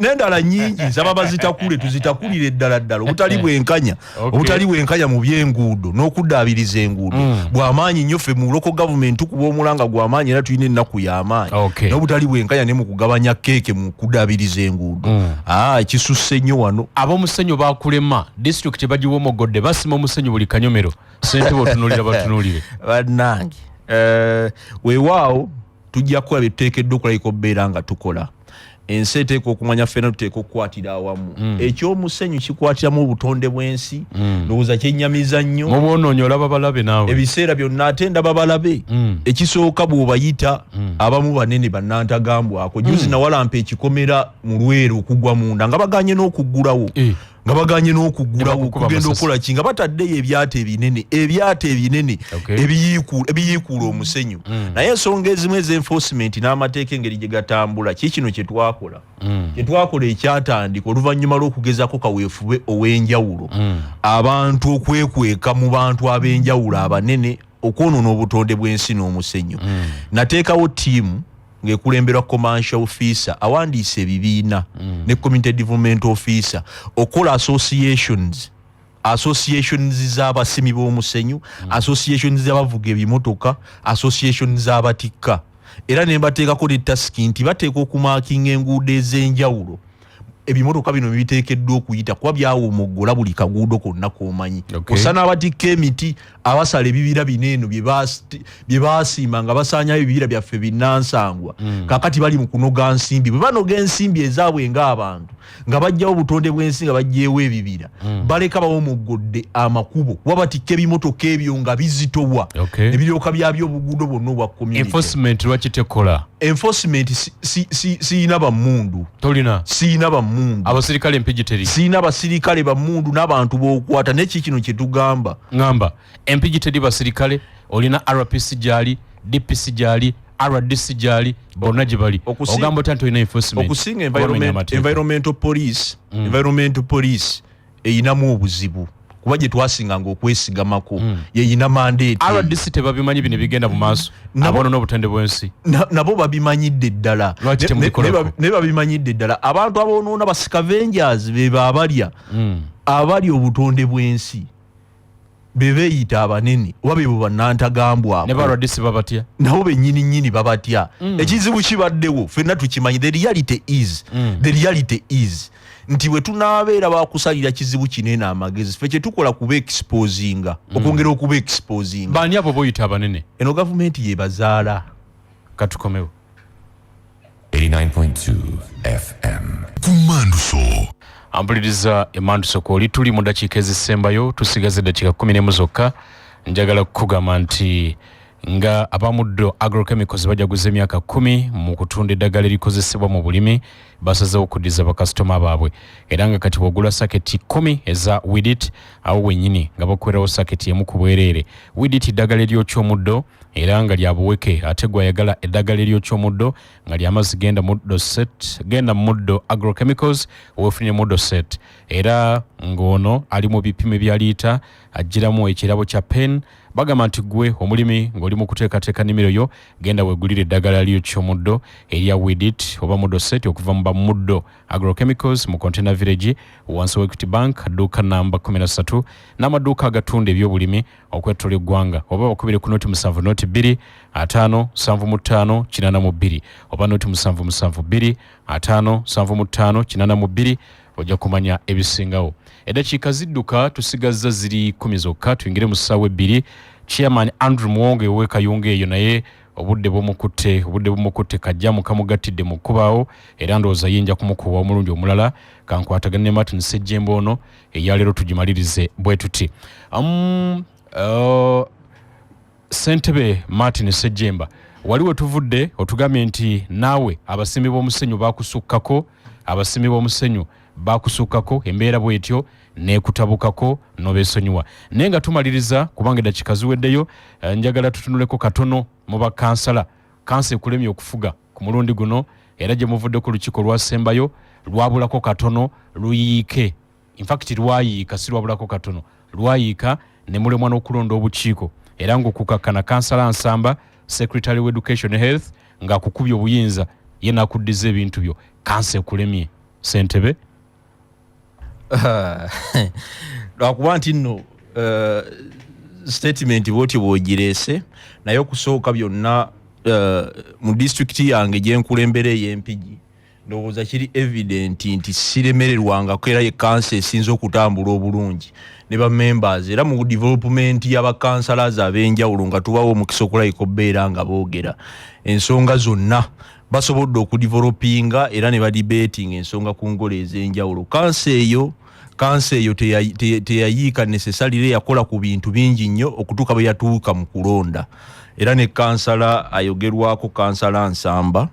nendala nyingi zaba bazitakule tuzitakulire ddala obutali bwenkanya mu byenguudo n'okuddaabiriza enguudo bw'amaanyi nnyo ffe mu local government tukuba omulanga gw'amaanyi era tulina ennaku y'amaanyi n'obutali bwenkanya ne mu kugabanya keeke mu kuddaabiriza enguudo kisusse nnyo wano. Ab'omusenyu bakulema district bagiwa omugodde basima omusenyu buli kanyomero ssente botunulira batunulire bannange weewaawo tujja kukola bye tuteekeddwa okulabika obbeera nga tukola. Ensi eteeka okumanya ffena tuteeka okukwatira awamu ekyomusenyu kikwatiramu obutonde bw'ensi ndowooza kyennyamiza nnyo mu bwonoonyi olaba balabe naawe ebiseera byonna ate ndaba balabe ekisooka bw'obayita abamu banene bannantagambwako juzi nawalampa ekikomera mu Lweru okugwa munda nga baganye n'okuggulawo kugenda okukola ki nga bataddeyo ebyata ebinene ebiyiikuula omusenyu naye ensonga ezimu ez'enforcement n'amateeka engeri gye gatambula kikino kyetwakola ekyatandika oluvannyuma lw'okugezako kaweefube ow'enjawulo abantu okwekweka mu bantu ab'enjawulo abanene okwonoona obutonde bw'ensi n'omusenyu nateekawo ttiimu ng'ekulemberwa commercial officer awandiise ebibiina ne community development officer okola associations z'abasimi b'omusenyu associations z'abavuga ebimotoka associations z'abatikka era ne bateekako ne tasiki nti bateeka okumakinga enguudo ez'enjawulo ebimotoka bino biteekeddwa okuyita kuba byawomoggola buli kaguudo konna k'omanyi osana abatikka emiti abasala ebibira bineeno bye baasiima nga basaanyayo ebibira byaffe binnansangwa kakati bali mu kunoga nsimbi bwe banoga ensimbi ezaabwe ng'abantu nga bajjawo obutonde bw'ensi nga bajjeewo ebibira baleka bawomoggodde amakubo kuba batikka ebimotoka ebyo nga bizitowa ne biryoka byabyo obuguudo bwonna obwa community. Enforcement lwaki tekola? Enforcement siina bammundu. Tolina? Siina bammundu. Abasirikale empijiteri? Siina basirikale bammundu n'abantu b'okwata n'eki kino kye tugamba. Ngamba empijiteri basirikale olina RPC gyali, DPC gyali, RDC gyali, bonna gye bali. Ogamba otya olina enforcement? Okusinga environmental police eyinamu obuzibu. Kuba gye twasinganga okwesigamako yeyina mandate. RDC tebabimanyi bino bigenda mu maaso abono n'obutende bw'ensi nabo babimanyidde ddala ne babimanyidde ddala abantu aboonoona ba scavengers beba abalya obutonde bw'ensi bebeeyita abanene oba bebo bannantagambwako ne ba RDC babatya nabo bennyini babatya ekizibu kibaddewo ffenna tukimanyi the reality is nti we tunaabeera bakusalira kizibu kinene amagezi ffe kye tukola kuba exposinga okwongera okuba exposinga baani abo boyita abanene eno gavumenti yebazaala katukomewo 89.2 FM Kumanduso ampuliriza Emanduso kooli tuli mu dakiika ezisembayo tusigaze dakiika 11 zokka njagala kukugamba nti nga abamuddo agrochemicals bajaguza emyaka 10 mu kutunda eddagala erikozesebwa mu bulimi basazeewo okuddiza bakasitoma baabwe era nga kati bwogula saketi 10 eza widit awo wennyini nga bakuwerawo saketi emu ku bwereere. Widit eddagala ery'okyomuddo era nga lya buweke ate gwayagala eddagala ery'okyomuddo nga ly'amazzi genda mu muddo agrochemicals weefunye muddo set era ng'ono ali mu bipimo bya liita ajjiramu ekirabo kya pen bagamba nti gwe omulimi ng'oli mu kuteekateeka nnimiro yo genda weegulira eddagala ly'okyomuddo erya widit oba muddo set okuva mu bamuddo agrochemicals mu container village wansi wa Equity Bank dduuka namba 13 n'amaduuka agatunda ebyobulimi okwetola eggwanga oba bakubire ku noti 7 noti 2 5 75 82 oba noti 772 5 75 82 ojja kumanya ebisingawo. Eddakiika zidduka tusigazza ziri 10 zokka tuyingire mu ssaawa 2. Chairman Andrew Mwonge ow'ekayunga eyo naye obudde bumukutte kajja mukamugattidde mu kkubaawo era ndowooza yinja kumukuba omulundi omulala kankwatagane ne Martin Ssejjemba ono eyaleero tugimalirize bwe tuti. Ssentebe Martin Ssejjemba wali we tuvudde otugambye nti naawe abasimi b'omusenyu bakusukkako embeera bwetyo neekutabukako n'obeesonyiwa naye nga tumaliriza kubanga eddakiika ziweddeyo njagala tutunuleko katono mu bakansala kansa ekulemye okufuga ku mulundi guno era gye muvudde ku lukiiko lwasembayo lwabulako katono luyiike lwayiika si lwabulako katono lwayiika ne mulemwa n'okulonda obukiiko era ng'okukakkana kansala Nsamba Secretary of Education and Health ng'akukubye obuyinza ye n'akuddiza ebintu byo kansa ekulemye ssentebe lwakuba nti nno statement bwotyo bwogireese naye okusooka byonna mu disitulikiti yange gyenkulembera ey'Empigi ndowooza kiri evident nti siremererwangako era ye kansa esinza okutambula obulungi ne bamembers era mu development y'abakansalas ab'enjawulo nga tubawo omukisa okulayika obbeera nga boogera ensonga zonna basobodde okudevelopinga era ne badebating ensonga ku ngola ez'enjawulo. Kansa eyo teyayiika necessarily yakola ku bintu bingi nnyo okutuuka bwe yatuuka mu kulonda era ne kansala ayogerwako kansala Nsamba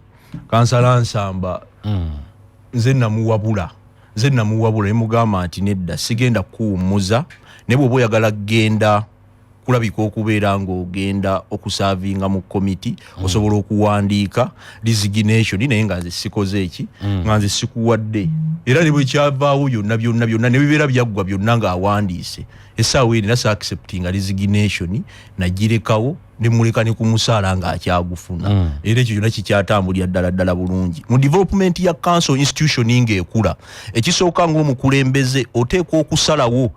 nze namuwabula ne mugamba nti nedda sigenda kuwummuza ne bw'oba oyagala kgenda kulabika okubeera ng'ogenda okusavinga mu komiti osobola okuwandiika resignation naye nga nze sikoze eki nga nze sikuwadde era ne bwe kyavaawo byonna ne bibeera byaggwa byonna ng'awandiise essaawa eri nasa acceptinga resignation nagirekawo ne muleka ne ku musaala ng'akyagufuna era ekyo kyonna kikyatambulira ddala bulungi mu development ya council institution ng'ekula ekisooka ng'omukulembeze oteekwa okusalawo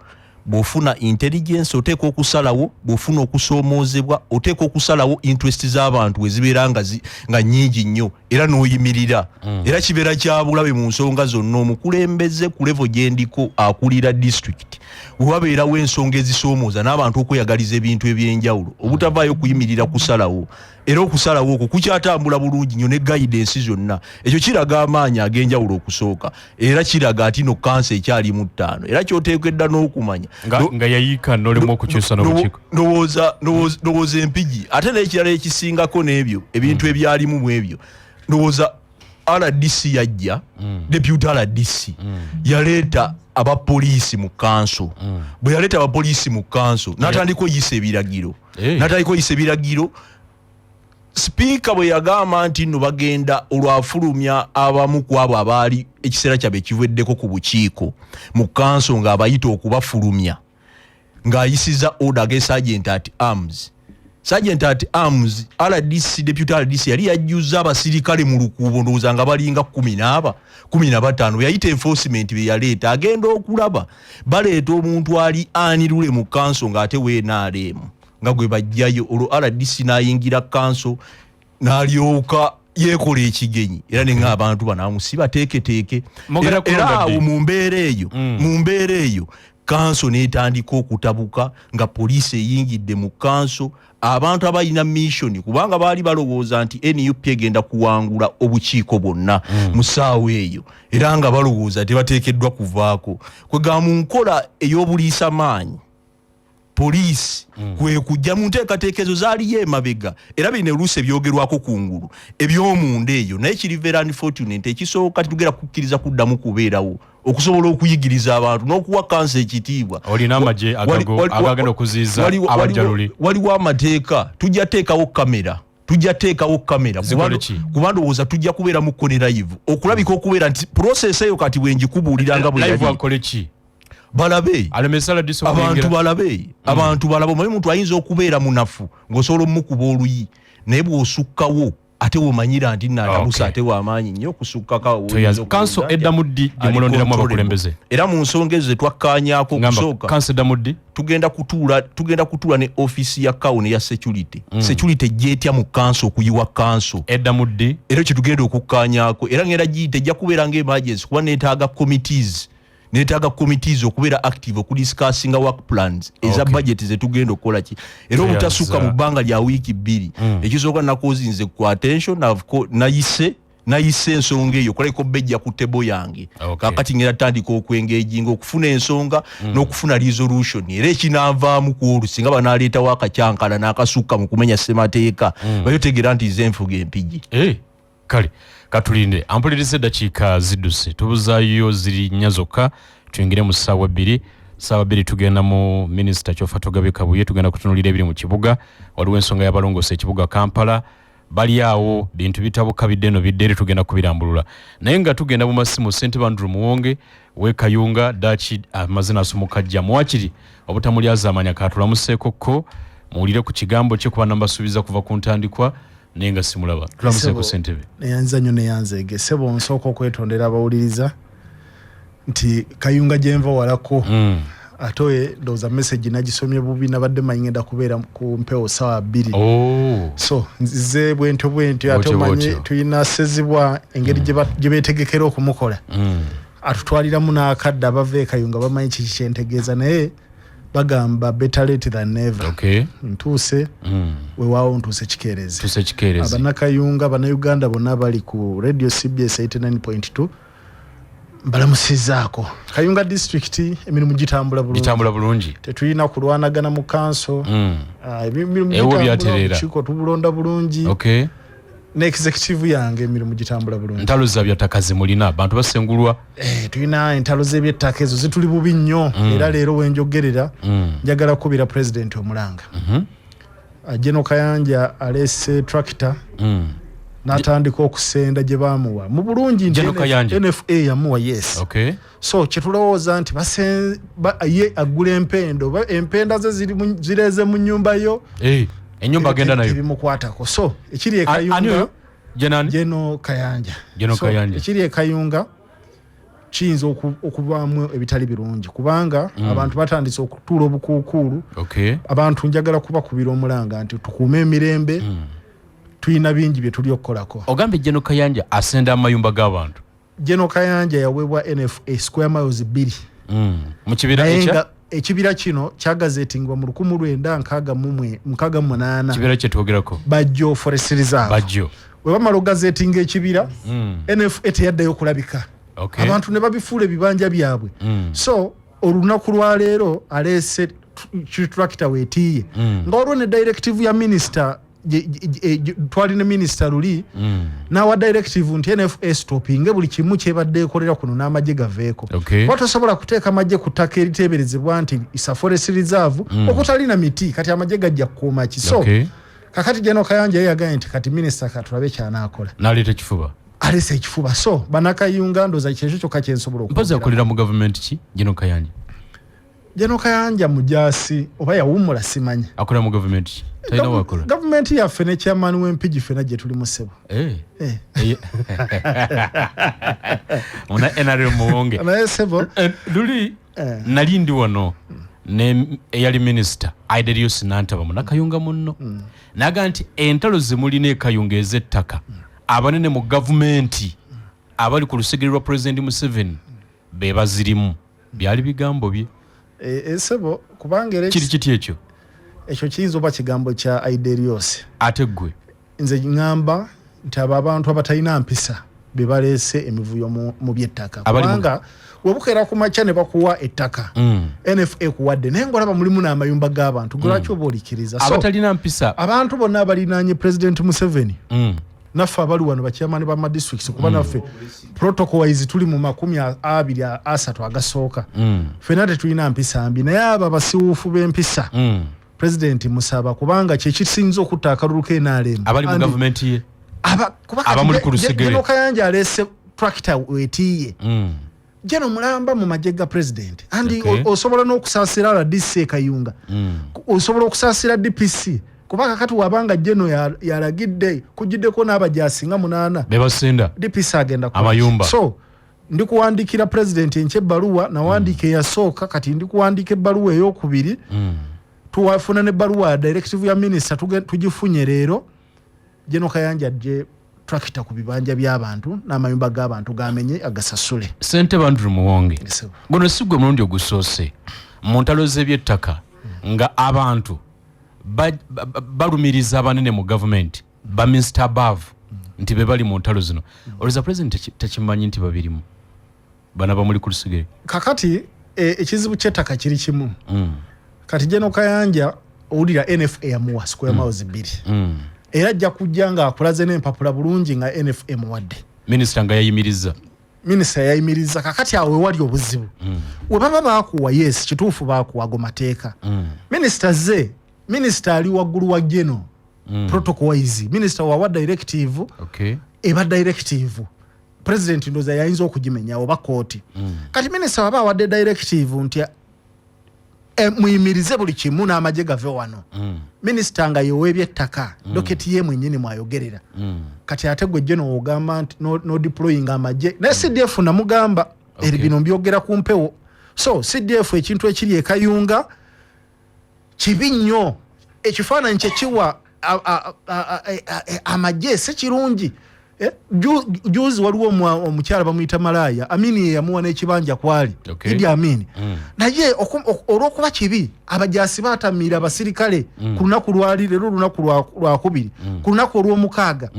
bw'ofuna intelligence oteekwa okusalawo bw'ofuna okusoomoozebwa oteekwa okusalawo interest z'abantu ezibeera nga nnyingi nnyo era n'oyimirira era kibeera kya bulabe mu nsonga zonna omukulembeze ku level gye ndiko akulira district bwe wabeerawo ensonga ezisoomooza n'abantu okweyagaliza ebintu eby'enjawulo obutavaayo kuyimirira kusalawo era okusalawo okwo kukyatambula bulungi nnyo ne guidance zonna ekyo kiraga amaanyi ag'enjawulo okusooka era kiraga ati no kansa ekyali mu ttaano era kyoteekedda n'okumanya nga yayiika n'olemu okukyusa n'obukiiko ndowooza empigi ate n'ekirala ekisingako n'ebyo ebintu ebyalimu mu ebyo ndowooza RDC yajja deputy RDC yaleeta abapoliisi mu kanso bwe yaleeta abapoliisi mu kanso n'atandika oyisa ebiragiro Speaker bwe yagamba nti nno bagenda olwafulumya abamu ku abo abaali ekiseera kyabwe kiweddeko ku bukiiko mu kanso ng'abayita okubafulumya ng'ayisiza order against Sergeant at Arms RDC deputy RDC yali yajjuza abasirikale mu lukuubo ndowooza nga balinga 15 yayita enforcement be yaleeta agenda okulaba baleeta omuntu ali anirule mu kanso ng'ate weenaalemu nga gwe bajjayo olwo RDC n'ayingira kanso n'alyoka yeekola ekigenyi era ne ng'abantu banaamusiba teeketeeke era awo mu mbeera eyo kanso n'etandika okutabuka nga poliisi eyingidde mu kanso abantu abalina mission kubanga baali balowooza nti NUP egenda kuwangula obukiiko bwonna mu ssaawa eyo era nga balowooza tebateekeddwa kuvaako kwega mu nkola ey'obuliisa maanyi poliisi kwe kujja mu nteekateekezo zaaliyo emabega era bino oluusi ebyogerwako kungulu eby'omunda eyo naye kiri very unfortunate ekisooka titugera kukkiriza kuddamu kubeerawo okusobola okuyigiriza abantu n'okuwa kansa ekitiibwa olina amagye agagenda okuziiza abajjaluli waliwo amateeka tujja teekawo kamera kuba ndowooza tujja kubeera mu kone live okulabika okubeera nti process eyo kati bwengikubuulira nga bwe yali balabe abantu balabe omanyi omuntu ayinza okubeera munafu ng'osobola omukuba oluyi naye bw'osukkawo ate womanyira nti nnaalamusa ate w'amaanyi nnyo okusukkako kanso eddamu ddi gye mulonderamu abakulembeze era mu nsonga ezo zetwakkaanyaako okusooka kanso eddamu ddi tugenda kutuula ne office ya kawo neya security gyetya mu kanso okuyiwa kanso eddamu ddi era kye tugenda okukkaanyaako era ngenda giyita ejja kubeera ng'emergency kuba neetaaga committees okubeera active okudiscussinga work plans eza budget zetugenda okukola ki era obutasukka mu bbanga lya wiiki 2 ekisooka nakozinze ku attention nayise ensonga eyo koleko bejja ku tebo yange kakati ngera tandika okwengejinga okufuna ensonga n'okufuna resolution era ekinavaamu ku olu singa banaleetawo akacyankala n'akasukka mu kumenya ssemateeka bayotegera nti zenfuga empigi kale katulinde ampuliriza eddakiika zidduse tubuzaayo ziri nnya zokka tuyingire mu ssaawa 2 tugenda mu minisita Kyofa Togabe Kabuye tugenda kutunulira ebiri mu kibuga waliwo ensonga y'abalongoosa ekibuga Kampala bali awo bintu bitabuka biddeno biddere tugenda kubirambulula naye nga tugenda mu masimu Ssentebe Andrew Muwonge w'Ekayunga Dachi amazina asomukajja muwakiri obutamulyaza amanya katulamuseekokko muwulire ku kigambo kye kuba nambasuubiza kuva ku ntandikwa nenga simulaba tulamuseeko Ssentebe neyanza nnyo neyanzeege sebo nsooka okwetondera abawuliriza nti Kayunga gyenva walako ate ndowooza message nagisomye bubi nabadde manyenda kubeera ku mpewo ssaawa 2 so nzize bwentyo ate omanye tulina sezibwa engeri gye beetegekera okumukola atutwaliramu n'akadde abava e Kayunga bamanyi kiki kyentegeeza naye bagamba better late than never ntuuse weewaawo ntuuse kikeerezi abannakayunga bannayuganda bonna bali ku radio CBS 89.2 balamusizaako Kayunga district emirimu gitambula bulungi tetulina kulwanagana mu kanso ewo byaterera kiko tubulonda bulungi ne executive yange emirimu gitambula bulungi. Ntalo za byattaka zimulina abantu basengulwa. Tulina entalo z'ebyettaka ezo zituli bubi nnyo era leero wenjogerera njagala kubira president omulanga. General Kayanja alese tractor natandika okusenda gye bamuwa mu bulungi NFA yamuwa yes. Okay. So kyetulowooza nti ye agula empendo empenda ze zireze mu nyumba yo ennyumba agenda nayo ebimukwatako. So ekiri e Kayunga General Kayanja ekiri e Kayunga kiyinza okubaamu ebitali birungi kubanga abantu batandise okutuula obukuukulu. Abantu njagala kubakubira omulanga nti tukuume emirembe tuyina bingi bye tuli okukolako. Ogambe General Kayanja asenda amayumba g'abantu. General Kayanja yaweebwa NFA square miles 2 mu kibira ekya ekibira kino kyagazetingwa mu 1968. Kibira kye twogerako Bajjo Forest Reserve. Bajjo we bamala gazetinga ekibira NFA teyaddayo kulabika. Abantu ne babifuula ebibanja byabwe. So olunaku lwa leero alese tractor weetiye ng'olwo ne directive ya minister twalina minister luli nawa directive nti NFA stopping buli kimu kyebadde ekolera kuno n'amagye gaveeko. Watosobola kuteeka amagye ku ttaka eriteeberezebwa nti isa forest reserve okutalina miti kati amagye gajja kukuuma ki. So kakati General Kayanja yagambye nti kati minister katulabe ky'anaakola n'aleeta ekifuba. Alese ekifuba. So banakayunga ndoza kyekyo kyokka kye nsobola okukola. Mpaza akolera mu government ki General Kayanja? General Kayanja mujaasi oba yawummula simanyi. Akolera mu government ki? Tayina wakola. Government yaffe ne chairman w'empigi ffena gye tuli mu ssebo. Ona NRM muwonge. Naye ssebo luli nali ndi wano ne eyali minister Aiderius Nantaba munakayunga munno naga nti entalo zimulina ekayunga ez'ettaka abanene mu gavumenti abali ku lusigiri lwa President Museveni be bazirimu byali bigambo bye. Ssebo kubanga kiri kiti ekyo kiyinza oba kigambo kya Aiderius. Ate gwe nze ngamba nti abo abantu abatalina mpisa be baleese emivuyo mu by'ettaka kubanga webukeera ku makya ne bakuwa ettaka NFA kuwadde naye ng'olaba mulimu n'amayumba g'abantu lwaki oba olikiriza. So abatalina mpisa abantu bonna abalinaanye President Museveni naffe abali wano bakyamani ba districts kuba naffe protocol wise tuli mu 23 agasooka ffena tetulina mpisa mbi naye abo abasiwuufu b'empisa President musaba kubanga kye kisinza okutta akalulu k'NRM abali mu government ye abamuli ku lusigere. General Kayanja alese tractor weetiye Jeno mulamba mu magye ga president andi osobola n'okusaasira RDC Kayunga osobola okusaasira DPC kubanga kati wabanga Jeno yalagidde kujiddeko n'abajaasi nga 8 bebasenda DPC agenda ku amayumba. So ndikuwandikira president enche baluwa na wandike yasooka kati ndikuwandika ebbaluwa ey'okubiri tuwafuna ne baluwa directive ya minister tugifunye leero General Kayanja je tractor ku bibanja by'abantu n'amayumba g'abantu gamenye agasasule. Sente bandru muwonge gono sigwe mulundi ogusoose mu ntalo z'ebyettaka nga abantu balumiriza abanene mu government ba Mr. Above nti be bali mu ntalo zino oliza president takimanyi nti babirimu bana bamuli ku lusigere. Kakati ekizibu ky'ettaka kiri kimu kati General Kayanja owulira NFA yamuwa square miles 2 era ajja kujja nga akulaze n'empapula bulungi nga NFA muwadde. Minister nga yayimiriza kakati awe wali obuzibu we baba baakuwa yes kituufu baakuwa go mateeka minister ali waggulu wa General protocol wise minister wa directive eba directive president ndoza yayinza okugimenya oba kooti kati minister waba wadde directive nti muyimirize buli kimu n'amagye gave wano minister nga yeweeby'ettaka doketi ye mwennyini mwayogerera kati ate gwe General ogamba nti no deploying amagye naye CDF namugamba eri bino mbyogera ku mpewo. So CDF ekintu ekiri ekayunga kibi nnyo ekifaananyi kyekiwa amagye si kirungi. Juzi waliwo omukyala bamuyita Malaya Amini yamuwa n'ekibanja kwali Idi Amini naye olw'okuba kibi abajaasi baatamira abasirikale ku lunaku lwali leero olunaku lwakubiri ku lunaku olw'omukaaga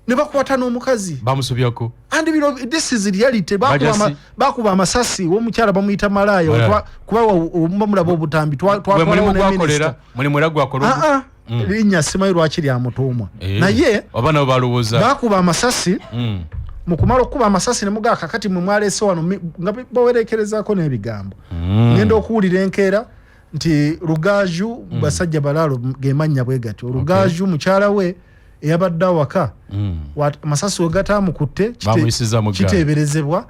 ne bakwata n'omukazi bamusobyako andi bino this is reality bakuba amasasi w'omukyala bamuyita Malaya kuba bamulaba obutambi twatwala ne minister linnya simanyi lwaki lya mutumwa naye abana balowooza bakuba amasasi mukumala okuba amasasi ne mugaka kati mwe mwalese wano nga bawerekerezako n'ebigambo ngenda okuwulira enkeera nti Rugaju basajja balalo gemanya bwe gatyo Rugaju mukyala we eyabadde awaka amasasi we gatamukutte kiteeberezebwa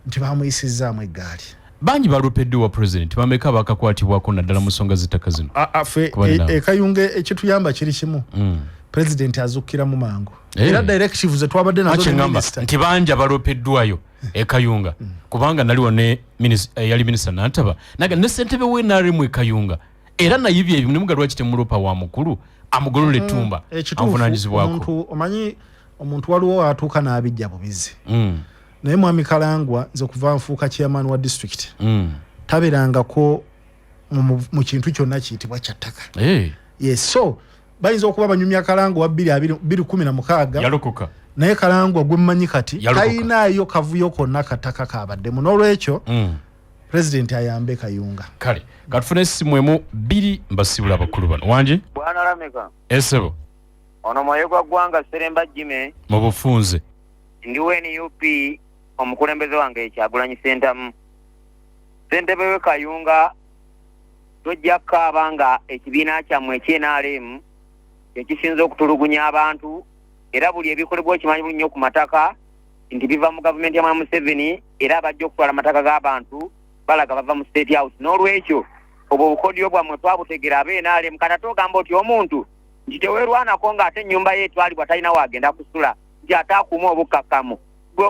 nti bamuyisizaamu eggaali bangi balopedde wa president bameka bakakwatibwako naddala mu nsonga z'ettaka zino ekayunge ekituyamba kiri kimu president azukira mu mangu era directive ze twabadde nazo minister nti banja balopeddwayo ekayunga kubanga naliwo ne yali minister Nantaba naga ne ssentebe we NRM ekayunga era nayibye ebyo nimuga lwaki temulopa wa mukulu amugolole tumba avunanyizibwako omanyi omuntu waliwo atuuka n'abijja bubizi naye mwami Kalangwa nze kuva nfuuka chairman wa district taberangako mu kintu kyonna kiyitibwa kyattaka yes so bayinza okuba banyumya Kalangwa 2016 yalokoka naye Kalangwa gwe mmanyi kati talinayo kavuyo konna kataka kabaddemu n'olwekyo president ayambe Kayunga kale katufune essimu emu 2 mbasibula abakulu bano wanje bwana Lameka esebo ono moyo gwa gwanga Seremba Jime mu bufunze ndiwe ni UP omukulembeze wange Kyagulanyi Sentamu ssentebe we Kayunga tojja kabanga ekibiina kyammwe ekyenalemu ekisinze okutulugunya abantu era buli ebikolebwa kimanyi nnyo ku mataka nti biva mu gavumenti ya Museveni era abajja okutwala amataka g'abantu balaga bava mu State House n'olwekyo obwo obukodyo bwammwe twabutegera ab'enalemu kata togamba oti omuntu nti teweerwanako ng'ate ennyumba ye etwalibwa talina wagenda kusula nti ataakuuma obukakkamu gwe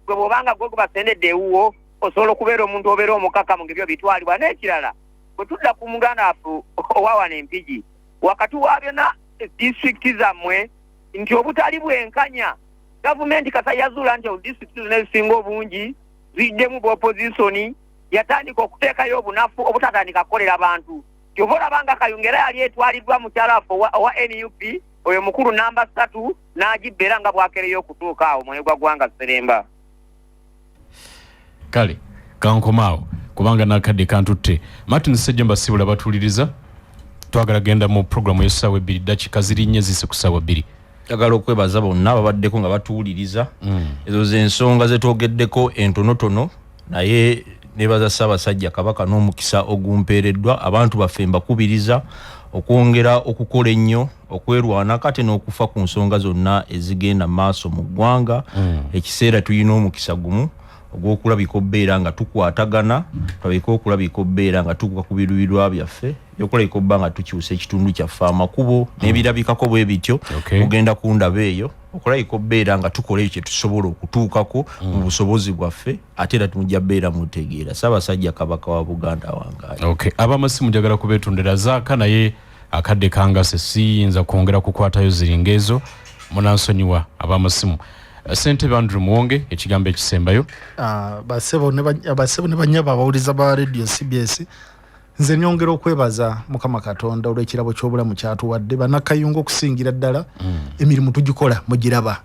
bw'obanga gwe gubasendedde ewuwo osobola okubeera omuntu obeera omukakkamu ng'ebyo bitwalibwa n'ekirala bwe tudda ku muganda waffe owawana empigi wakati wa byonna disitulikiti zammwe nti obutali bwenkanya gavumenti kasa yazuula nti disitulikiti zonna ezisinga obungi ziddemu b'opozisoni yatandika okuteekayo obunafu obutatandika kukolera abantu kyova olabanga Kayunga era yali etwaliddwa mukyala waffe owa NUP oyo mukulu namba 3 n'agibbeera nga bwakereyo okutuuka awo mwoyo gwa gwanga Seremba kale kankomaawo kubanga nakadde kantutte Martin Sejjemba sibula batuliriza twagala genda mu programu y'essaawa 2 dakika ziri 4 zise ku ssaawa 2 njagala okwebaza bonna ababaddeko nga batuwuliriza ezo z'ensonga zetwogeddeko entonotono naye nebaza Ssaabasajja Kabaka n'omukisa ogumpeereddwa abantu baffe mbakubiriza okwongera okukola ennyo okwerwana kate n'okufa ku nsonga zonna ezigenda maaso mu ggwanga ekiseera tulina omukisa gumu ogw'okulabika obbeera nga tukwatagana tulabika okulabika obbeera nga tukuka ku biruubirwa byaffe yokulabika obba nga tukyusa ekitundu kyaffe amakubo n'ebirabikako bwe bityo ogenda ku ndaba eyo okulabika obbeera nga tukola ekyo kyetusobola okutuukako mu busobozi bwaffe ate era tumujja bbeera mutegeera Ssaabasajja Kabaka wa Buganda wange abamasimu njagala kubeetondera zaaka naye akadde kangase siyinza kwongera kukwatayo ziringa ezo munansonyiwa abamasimu Ssentebe Andrew Muwonge ekigambo ekisembayo basebo ne banyaba abawuliza ba radio CBS nze nyongera okwebaza Mukama Katonda olw'ekirabo ky'obulamu kyatuwadde bannakayunga okusingira ddala emirimu tugikola mugiraba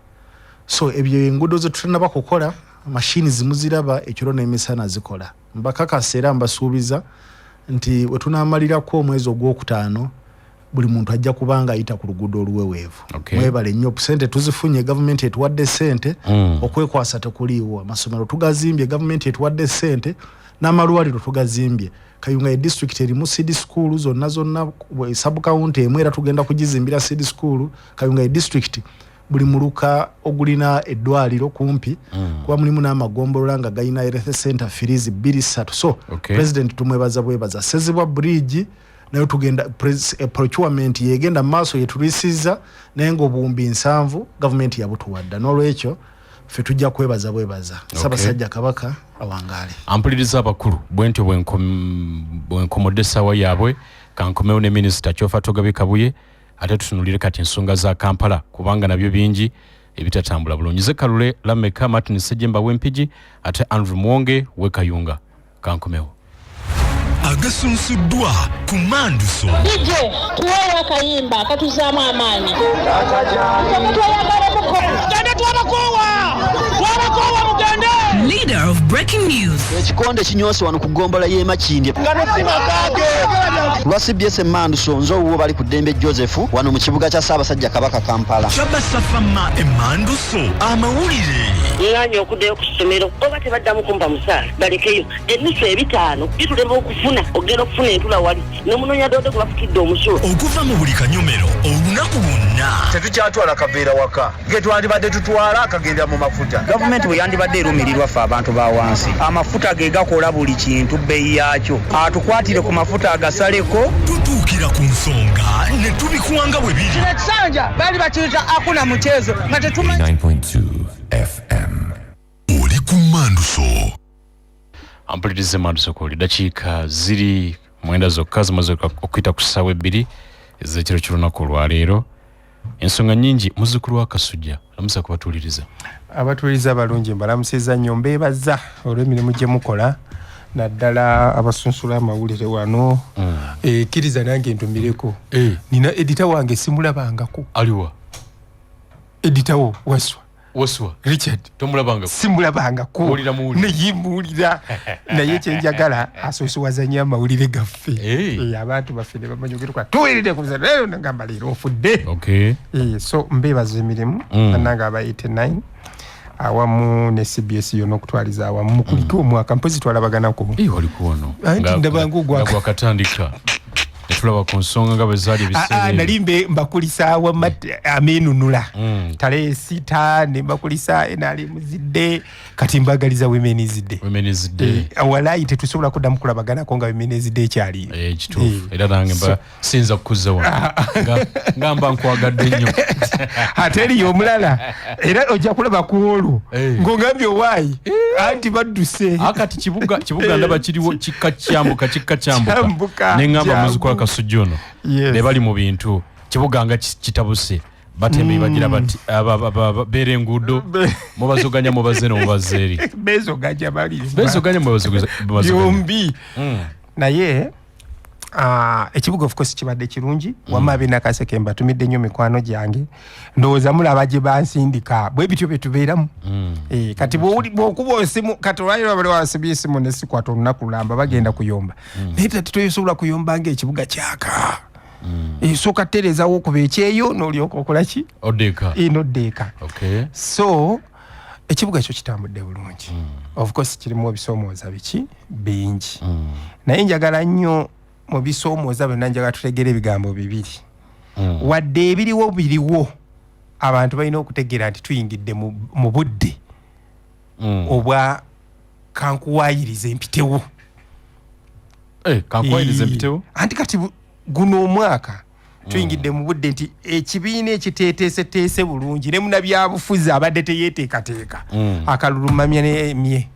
so ebyo enguudo ze tutanaba kukola mashini zimuziraba ekiro n'emisana zikola mbakakasa era mbasuubiza nti we tunaamalirako omwezi ogwokutaano buli muntu ajja kubanga ayita ku luguudo oluweweevu mwebale nnyo sente tuzifunye gavumenti etuwadde sente okwekwasa tekuliiwo amasomero tugazimbye gavumenti etuwadde sente n'amalwaliro tugazimbye Kayunga district erimu seed school zonna sub county emu era tugenda kugizimbira seed school Kayunga district buli muluka ogulina eddwaliro kumpi kuba mulimu n'amagombolola nga galina health center fees 2 so president tumwebaza bwebaza Sezibwa bridge nayo tugenda procurement yegenda maaso yetulisiza naye ng'obuwumbi 7 gavumenti yabutuwadda n'olwekyo ffe tujja kwebaza bwebaza Ssaabasajja Kabaka awangaale ampuliriza abakulu bwentyo bwenkomodde essaawa yaabwe kankomewo ne minisita Kyofa Togabe Kabuye ate tutunulire kati ensonga za Kampala kubanga nabyo bingi ebitatambula bulungi ze Kalule Lameka Martin Sejjemba w'Empigi ate Andrew Muwonge we Kayunga kankomewo agasunsuddwa ku Manduso DJ tuweeyo akayimba katuzaamu amaanyi Leader of breaking news. Ekikonde kinyoso wano kugombola y'e Makindye. Kano simakage. lwa CBS Manduso nzo bali ku Dembe Joseph wano mu kibuga kya Ssaabasajja Kabaka Kampala. Shabasafama Manduso amawulire. Nganya okudeyo ku ssomero oba tebaddamu kumpa musaala balekeyo ennusu ebitaano bitulema okufuna ogenda okufuna entula wali n'omunonya dodo kubafukidde omusolo okuva mu buli kanyomero olunaku lwonna. Tetukyatwala kaveera waka nge twandibadde tutwala akagenda mu mafuta. Gavumenti bwe yandibadde erumirirwa ffe abantu ba wansi amafuta ge gakola buli kintu bbeeyi yaakyo atukwatire ku mafuta agasaleko tutuukira ku nsonga ne tubikuwanga bwe biri. kino ekisanja baali bakiyita akuna muchezo nga tetumanyi 9.2 FM. Oli ku Manduso. Ampulirize Manduso kuli dakiika ziri mwenda zokka zimaze okuyita ku ssaawa 2 ez'ekiro ky'olunaku olwaleero. Ensonga nyingi muzzukulu wa Kasujja lamusa kubatuuliriza. Abatuuliriza balungi mbalamusiza nnyo mbeebaza olw'emirimu gye mukola naddala abasunsula amawulire wano. Kkiriza nange ntumireko. Nina edita wange simulabangako. Aliwa? Editawo waswa Richard tomulabanga simulabanga ko neyimbulira naye kyenjagala asosowaza nnyo amawulire gaffe abantu baffe ne bamanyogera tuwulire ku lero ngamba leero ofudde so mbeebaza emirimu bannanga aba 89 awamu ne CBS yonna okutwaliza awamu kuliko omwaka mpozi twalabaganako walikuwa no ndabanga ogwakatandika tulaba ku nsonga nga bwe zaali ebiseera nalimbe mbakulisa amenunula tale sita ne mbakulisa enali muzidde kati mbagaliza women's day walayi tetusobola kuddamu kulabaganako nga women's day ekyali kituufu era nange mba sinza kukuza wano ngamba nkwagadde nnyo ate eriyo omulala era ojja kulaba ku olwo ng'ogambye owaayi anti badduse akati kibuga ndaba kiriwo kikka kyambuka neŋŋamba muzzukulu Kasujja ono ne bali mu bintu kibuga nga kitabuse bateme bagira bati bere enguudo mubazoganya mubazeno mubazeri bezoganya bali yombi naye ekibuga of course kibadde kirungi wamma bina kaseke mbatumidde nnyo mikwano gyange ndowooza mulaba gye bansindika bwe bityo bye tubeeramu kati bw'okuba osimu kati olwaliro bali wasibye esimu ne sikwata olunaku lulamba bagenda kuyomba naye tetwesobola kuyomba ng'ekibuga kyaka sooka ttereezawo okuba ekyeyo n'olyoka okola ki noddeeka so ekibuga kyo kitambudde bulungi of course kirimu ebisoomooza biki bingi naye njagala nnyo mu bisoomooza byonna njagala tutegere ebigambo bibiri wadde biriwo abantu balina okutegeera nti tuyingidde mu budde obwa kankuwaayiriza empitewo anti kati guno omwaka tuyingidde mu budde nti ekibiina ekiteeteeseteese bulungi ne munabyabufuzi abadde teyeeteekateeka akalulumamya n'emye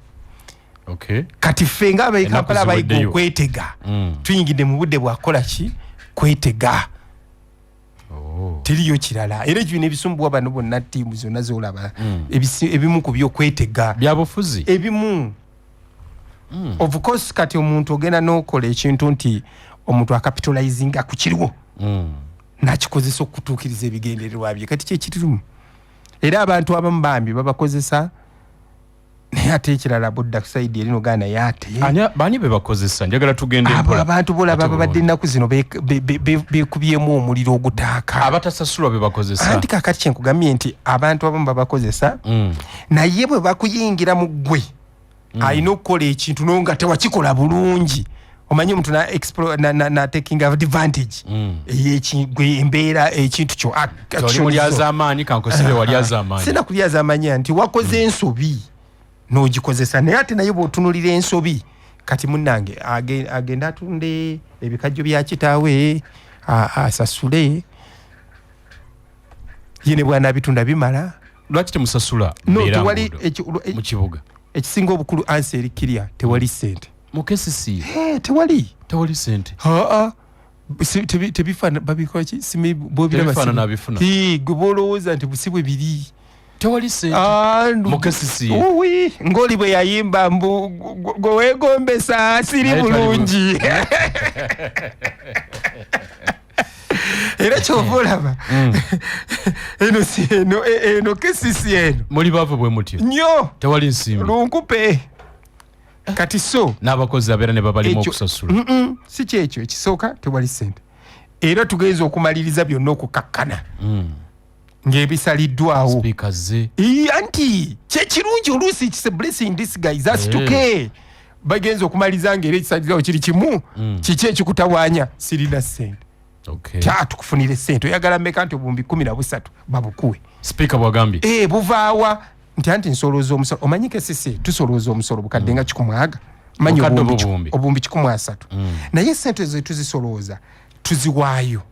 kati ffe nga abaikampala abayiga okwetega tuyingidde mu budde bwakola ki kwetega teriyo kirala era ekibiina ebisumbwa bano bonna ttiimu zonna zolaba ebimu ku byokwetega byabufuzi ebimu of course kati omuntu ogenda n'okola ekintu nti omuntu akapitalizinga ku kiriwo nakikozesa okutuukiriza ebigendererwa bye kati kyekirimu era abantu abamu bambi babakozesa naye ate ekirala budda ku saidi erino gaana yate baani be bakozesa njagala tugende abantu bolaba babadde ennaku zino beekubyemu omuliro ogutaaka abatasasulwa be bakozesa anti kakati kyenkugambye nti abantu abamu babakozesa naye bwe bakuyingira mu ggwe alina okukola ekintu no nga tewakikola bulungi omanyi omuntu na taking advantage eyekigwe embeera ekintu kyo mulyazaamaanyi kankosibe walyazaamaanyi sina kulyazaamaanyi nti wakoze ensobi n'ogikozesa naye ate naye bw'otunulira ensobi kati munnange agenda atunde ebikajjo bya kitaawe asasule ye ne bw'anaabitunda bimala lwaki temusasula tewali mu kibuga ekisinga obukulu ansi erikirya tewali ssente mukesisi tewali ssente tebifaana babikoki bobirabafana gwe boolowooza nti busi bwe biri tewali ssente mukesisi ng'oli bwe yayimba mbu gwe weegombesa siri bulungi era kyova olaba eno kesisi eno muli baavu bwe mutyo nnyo tewali nsimbi lunkupe kati so n'abakozi abeera ne babalimu okusasula si kyekyo ekisooka tewali ssente era tugenza okumaliriza byonna okukakkana ng'ebisaliddwawo anti kyekirungi oluusi it's a blessing in disguise that's okay bagenza okumaliza ng'era ekisaliddwawo kiri kimu kiki ekikutawaanya sirina ssente tukufunire ssente oyagala mmeka nti obuwumbi 13 babukuwe sipiika bwagambye buvaawa nti anti nsolooza omusolo omanyike sisi tusolooza omusolo bukadde nga 100 manyi obuwumbi 130 naye ssente ezo tuzisolooza tuziwaayo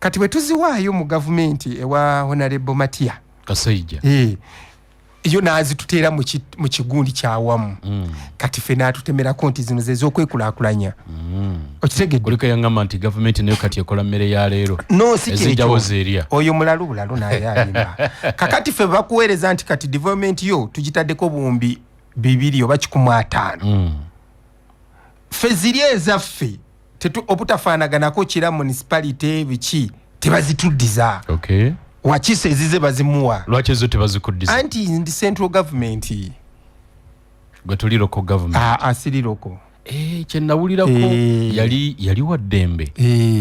kati bwe tuziwaayo mu gavumenti ewa Honorable Matia Kasayija iyo naazituteera mu kigundi kyawamu kati ffe naatutemerako nti zino ze z'okwekulaakulanya okitegedde kuliko yaŋŋamba nti gavumenti nayo kati ekola mmere ya leero ezijjawo zeerya oyo mulalu naye alimba kakati ffe bakuweereza nti kati development yo tugitaddeko buwumbi 200 oba 150 ffe ziri ezaffe obutafaanaganako kira municipality biki tebazituddiza wakisa ezize bazimuwa lwaki ezo tebazikuddiza anti ndi central government gwe tuli local government asiri local kye nawulirako yali waddembe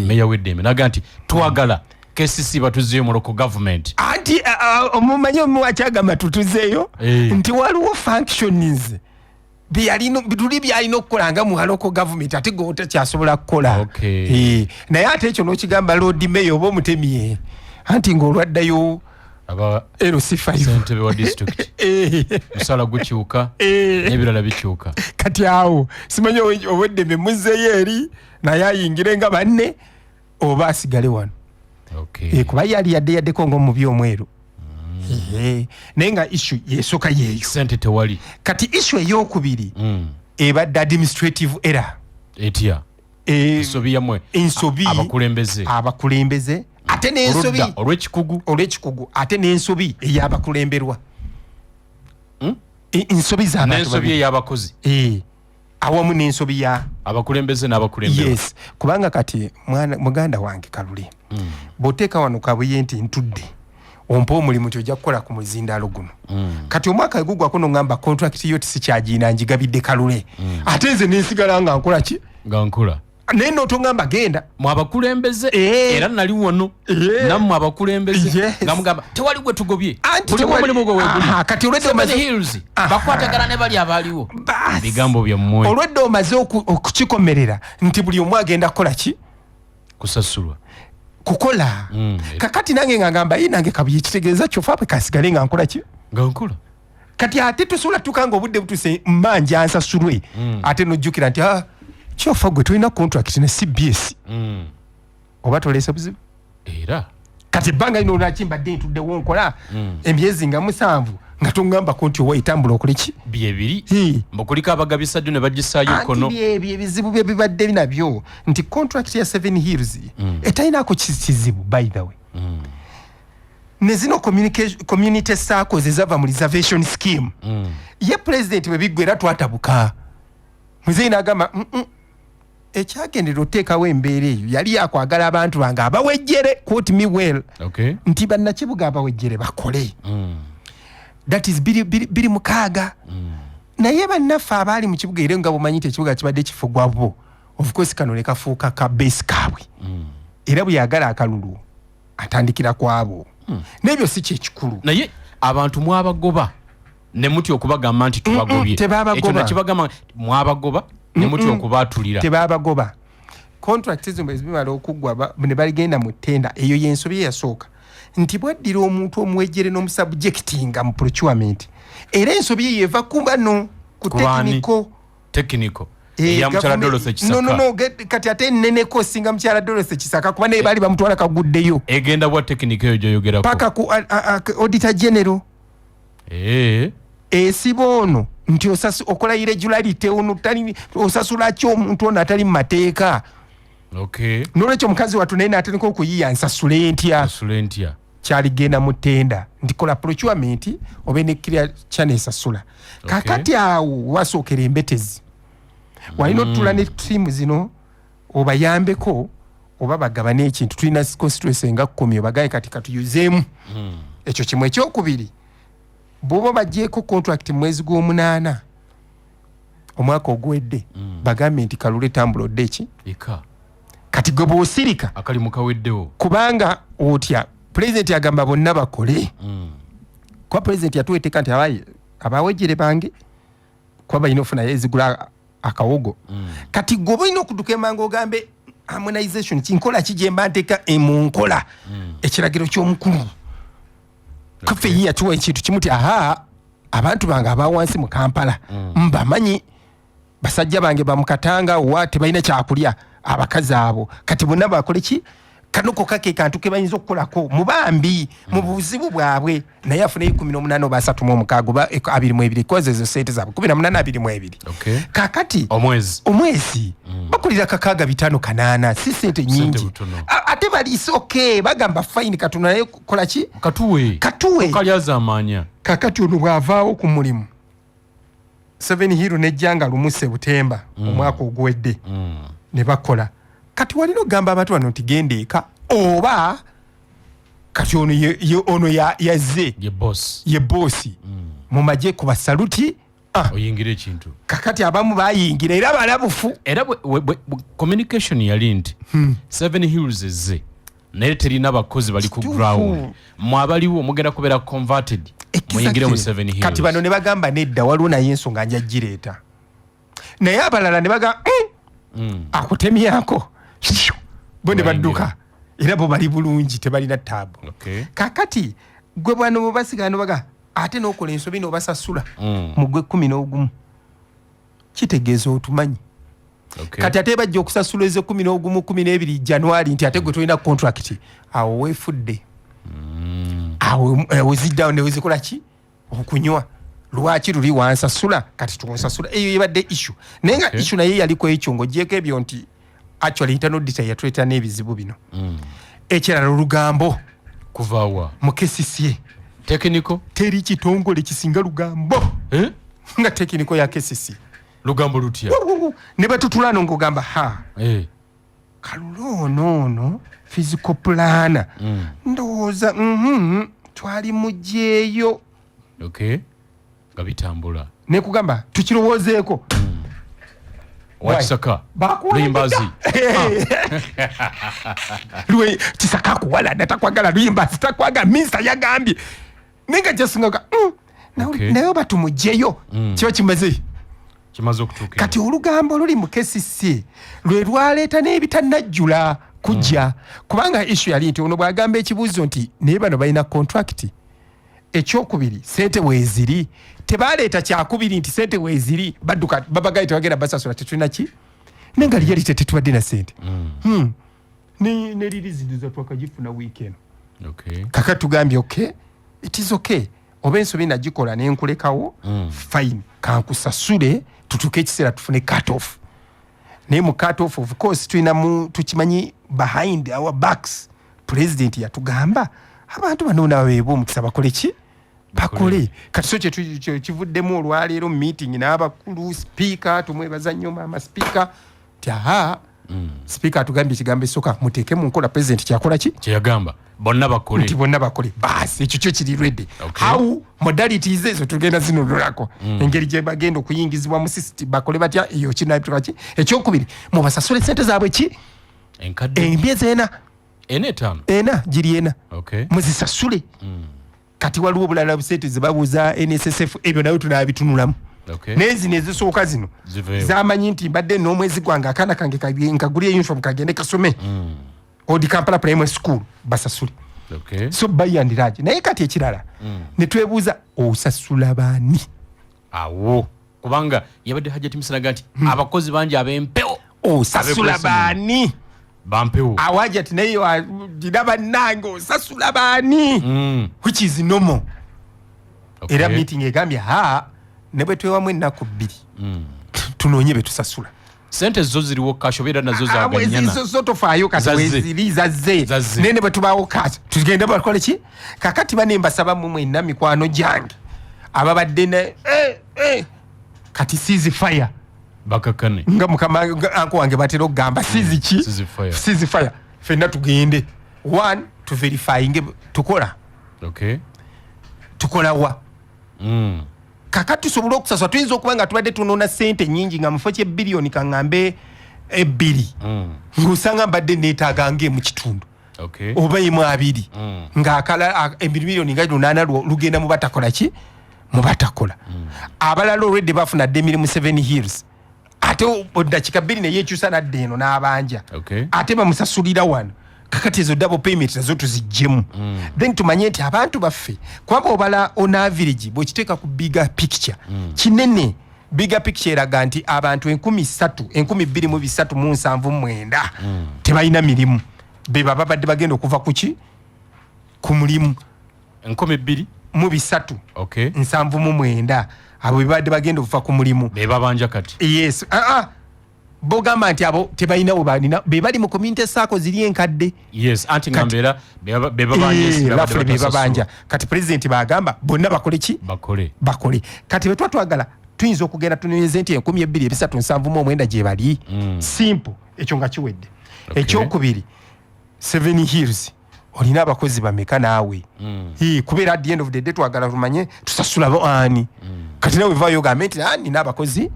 meya w'eddembe naga nti twagala KCC batuzeeyo mu local government anti omumanyi omuwakyagamba tutuzeeyo nti waliwo functions bituli byalina okukola nga mu local government ate gwe otakyasobola kukola naye ate ekyo n'okigamba Lord Mayor oba omutemye anti ng'olwaddayo LC5 wa district musala gukyuka n'ebirala bikyuka kati awo simanyi obweddembe muzzeeyo eri naye ayingire nga banne oba asigale wano kuba yali yaddeko ng'omubi omweru naye nga issue yesooka yeeyo sente tewali kati issue ey'okubiri ebadde administrative error etya ensobi yamwe abakulembeze ate n'ensobi olw'ekikugu ate n'ensobi ey'abakulemberwa ensobi n'ensobi ey'abakozi awamu n'ensobi ya abakulembeze n'abakulemberwa yes kubanga kati muganda wange Kalule bw'oteeka wano kabuye nti ntudde ompa omulimu kyojja kukola ku muzindaalo guno kati omwaka gugwako n'ongamba contract yo tisikyagiina njigabidde Kalule ate nze nensigala nga nkola ki nga nkola naye n'otongamba genda mu abakulembeze era nali wano nammwe abakulembeze nga mugamba tewali gwe tugobye buli omulimu gwe weeguli kati olwedde omaze hills bakwatagana ne bali abaaliwo bigambo byammwe olwedde omaze okukikomerera nti buli omu agenda kukola ki kusasulwa kukola kakati nange nga ngamba nange kabuye kitegeeza kyofa bwe kasigale nga nkola ki nga nkola kati ate tusobola tukanga obudde butuse mmanja ansasulwe ate nojjukira nti kyofa gwe tulina contract ne CBS oba toleese buzibu era kati ebbanga lino olwakimbadde ntuddewo nkola emyezi nga 7 nga tongambako nti owa etambula okole ki byebiri mbukuliko abagabisajju ne bagisaayo kono ebyo ebizibu bye bibadde binabyo nti contract ya 7 Hills etayinaako kizibu by the way ne zino community circles ezava mu reservation scheme ye president bwe biggwera twatabuka muzeyi n'agamba ekyagendera oteekawo embeera eyo yali yakwagala abantu bange abawejjere quote me well nti bannakibuga abawejjere bakole that is biri mukaaga naye bannaffe abaali mu kibuga era nga bumanyite ekibuga kibadde kifugwa bo of course kano ne kafuuka ka base kaabwe era bwe yagala akalulu atandikira kwabo n'ebyo si kyekikulu naye abantu mwabagoba ne muti okubagamba nti tubagobye ekyo nakibagamba mwabagoba ne muti okubaatulira tebabagoba contract ezo bwe zimala okuggwa ne baligenda mu ttenda eyo y'ensobi eyasooka nti bwaddira omuntu omuwejjere n'omusubjectinga mu procurement era ensobi eyo eva kubano ku technical ya mukyala Dorothy Kisaka no kati ate enneneko singa mukyala Dorothy Kisaka kuba naye baali bamutwala kaguddeyo egenda bwa technical eyo gyoyogerako paka ku auditor general esibo ono nti okola irregularity ono tali osasula ki omuntu ono atali mu mateeka n'olwekyo omukazi wattu naye n'atandika okuyiya nsasule ntya kyaligenda mu ttenda nti kola procurement obe nekkirya kyaneesasula kakati awo wasookera embetezi walina otutula ne ttiimu zino obayambeko oba bagabane ekintu tulina constituency nga 10 obagaye kati katuyuzeemu ekyo kimu ekyokubiri bw'oba bagyeko contract mwezi gw'omunaana omwaka ogwedde bagambye nti kalule tambula odde eka kati gwe bw'osirika akali mukaweddewo kubanga otya pulezidenti agamba bonna bakole kuba pulezidenti yatuweteeka nti abawejjere bange kuba balina ofuna ezigula akawogo kati gwe oba olina okudduka emanga ogambe harmonization kinkola kijemba nteeka mu nkola ekiragiro ky'omukulu kaffe ye yatuwa ekintu kimu ti abantu bange abawansi mu Kampala mbamanyi basajja bange bamukatanga wa tebalina kyakulya abakazi abo kati bonna bakole ki kanoko kake kantu ke bayinza okukolako mubambi mu buzibu bwabwe naye afuna 18 oba 36 ba 22 koze zo sente zabo 18 22 kakati omwezi bakulira kakaga 5 kanana si sente nyingi ate bali okay bagamba fine katuna naye kola ki katuwe kalyaza amanya kakati ono bwavaawo ku mulimu 7 hero nejjanga lumuse butemba omwaka ogwedde ne bakola kati walino gamba abantu wano tigendeeka oba kati ono yazze ye bossi mu magye ku basaluti oyingira ekintu kakati abamu bayingira era balabufu era communication yali nti 7 hills ezze naye terina abakozi bali ku ground mwabaliwo mugenda kubeera converted muyingire mu 7 hills kati bano ne bagamba nedda waliwo naye ensonga nja gireeta naye abalala ne bagamba akutemyako bo ne badduka era bo bali bulungi tebalina taabu kakati gwe bwano bobasigano baga ate n'okola ensobi n'obasasula mu gwe 11 kitegeeza otumanyi kati ate bajja okusasula eze 11 12 January nti ate gwe tolina contract awo weefudde awo weziddawo ne wezikola ki okunywa lwaki luli wansasula kati tunsasula eyo yebadde issue naye nga issue naye yaliko ekyo ng'ogyeko ebyo nti actually internal data yatuleta n'ebizibu bino ekirala olugambo kuvaawa mu KCCA technical teri kitongole kisinga lugambo nga technical ya KCCA lugambo lutya ne batutulano ng'ogamba kalulo ono physical planner ndowooza twali mugyeeyo nga bitambula ne kugamba tukirowoozeeko wakisaka luyimbazi lwe kisaka kuwala natakwagala luyimbazi takwaga minsta yagambye ninga jasinga nayo batumugyeyo kiba kimaze okutuuka kati olugambo luli mu KCC lwe lwaleeta n'ebitanajjula kujja kubanga issue yali nti ono bwagamba ekibuuzo nti naye bano balina contract ekyokubiri sente weeziri tebaleeta kyakubiri nti sente weeziri badduka babagaye tebagenda basasula tetulina ki nenga liyali tetubadde na sente ne lirizindiza twakagifuna weekend kaka tugambye it is okay oba ensobi nagikola nenkulekawo fine kankusasule tutuke ekiseera tufune cut off naye mu cut off of course tukimanyi behind our backs president yatugamba abantu bano beebo omukisa bakole ki bakole kati so kivuddemu olwaleero meeting n'abakulu speaker tumwebaza nnyo maama speaker speaker atugambye ekigambo esooka muteeke mu nkola president kyakola ki kyeyagamba bonna bakole basi ekyo kyo kiri ready how modalities ezo tugenda zinunulako engeri gye bagenda okuyingizibwa mu system bakole batya eyo kinabituka ki ekyokubiri mubasasule sente zaabwe ki emyezi ena giri ena muzisasule kati waliwo obulala busente zebabuuza NSSF ebyo nayo tunaabitunulamu nezi nezisooka zino zamanyi nti mbadde n'omwezi gwange akaana kange nkagulya uniform kagende kasome odi Kampala primary school basasule so bayandiraje naye kati ekirala netwebuuza osasula baani awo kubanga yabadde Hajjati Misanaga nti abakozi bangi ab'empewo osasula baani bampewo awajati naye diraba nange osasula baani which is normal era meeting egambye ne bwe twewamu ennaku 2 tunoonye betusasula sente zo ziriwo kasho bera nazo zaganyana zo tofaayo kaziri zazze nene bwe tubaawo kati tugenda bakole ki kakati bane mbasaba mu mwenna mikwano gyange ababadde ne kati sizi fire bakakane nga mukama anko wange batero gamba sizi ki sizi fire fenna tugende one to verify tukola tukola wa kakati tusobola okusasula tuyinza okuba nga tubadde tunoona ssente nnyingi nga mufo kye biliyoni kaŋŋambe 2 ng'osanga mbadde neetaaga ng'emu kitundu oba emu 2 ng'akalala miliyoni nga 8 lugenda mu batakola ki mu batakola abalala olwedde bafuna ddemiri mu 7 hills ate oddakika 2 ne yeekyusa nadde eno n'abanja ate bamusasulira wano kakati ezo double payment nazo tuziggyemu then tumanye nti abantu baffe kwaba obala on average bwekiteeka ku bigger picture kinene bigger picture eraga nti abantu 12,379 tebalina mirimu be baba badde bagenda okuva kuki ku mulimu 2,379 abo be badde bagenda okuva ku mulimu be babanja kati yes bogamba nti abo tebalina webalina be bali mu community sako ziri enkadde yes anti ngambera be babanja kati president bagamba bonna bakole ki bakole kati bwe twatwagala tuyinza okugenda tuneze nti 12,379 gye bali simple ekyo nga kiwedde ekyokubiri 7 hills olina abakozi bameka naawe kubeera at the end of the day twagala tumanye tusasula ani kati nawe vaayo gambe nti ani n'abakozi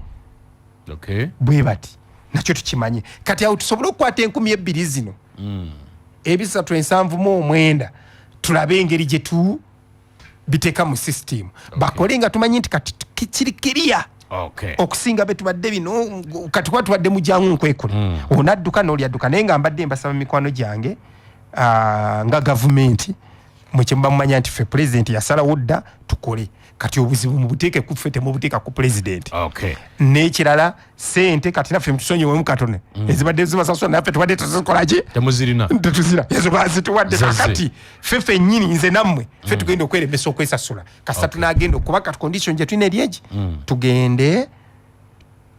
bwe bati nakyo tukimanye kati awo tusobola okukwata 2,000 zino 379 tulabe engeri gye tu biteeka mu system bakole nga tumanyi nti kati kirikiria okusinga betubadde bino kati kwa tubadde mu jangu nkwekule onadduka n'olyadduka naye nga mbadde mbasaba mikwano gyange nga gavumenti mwe mumanya nti ffe president yasalawo dda tukole kati obuzibu mu buteeke kuffe temubuteeka ku president n'ekirala sente kati naffe mutusonyewemu katone ezibadde zibasasula naffe tubadde tuzikolaki tetuzira ezo bazituwadde kakati ffe nnyini nze nammwe ffe tugenda okweremesa okwesasula kasita tunagenda okuba kati condition gye tulina eryegi tugende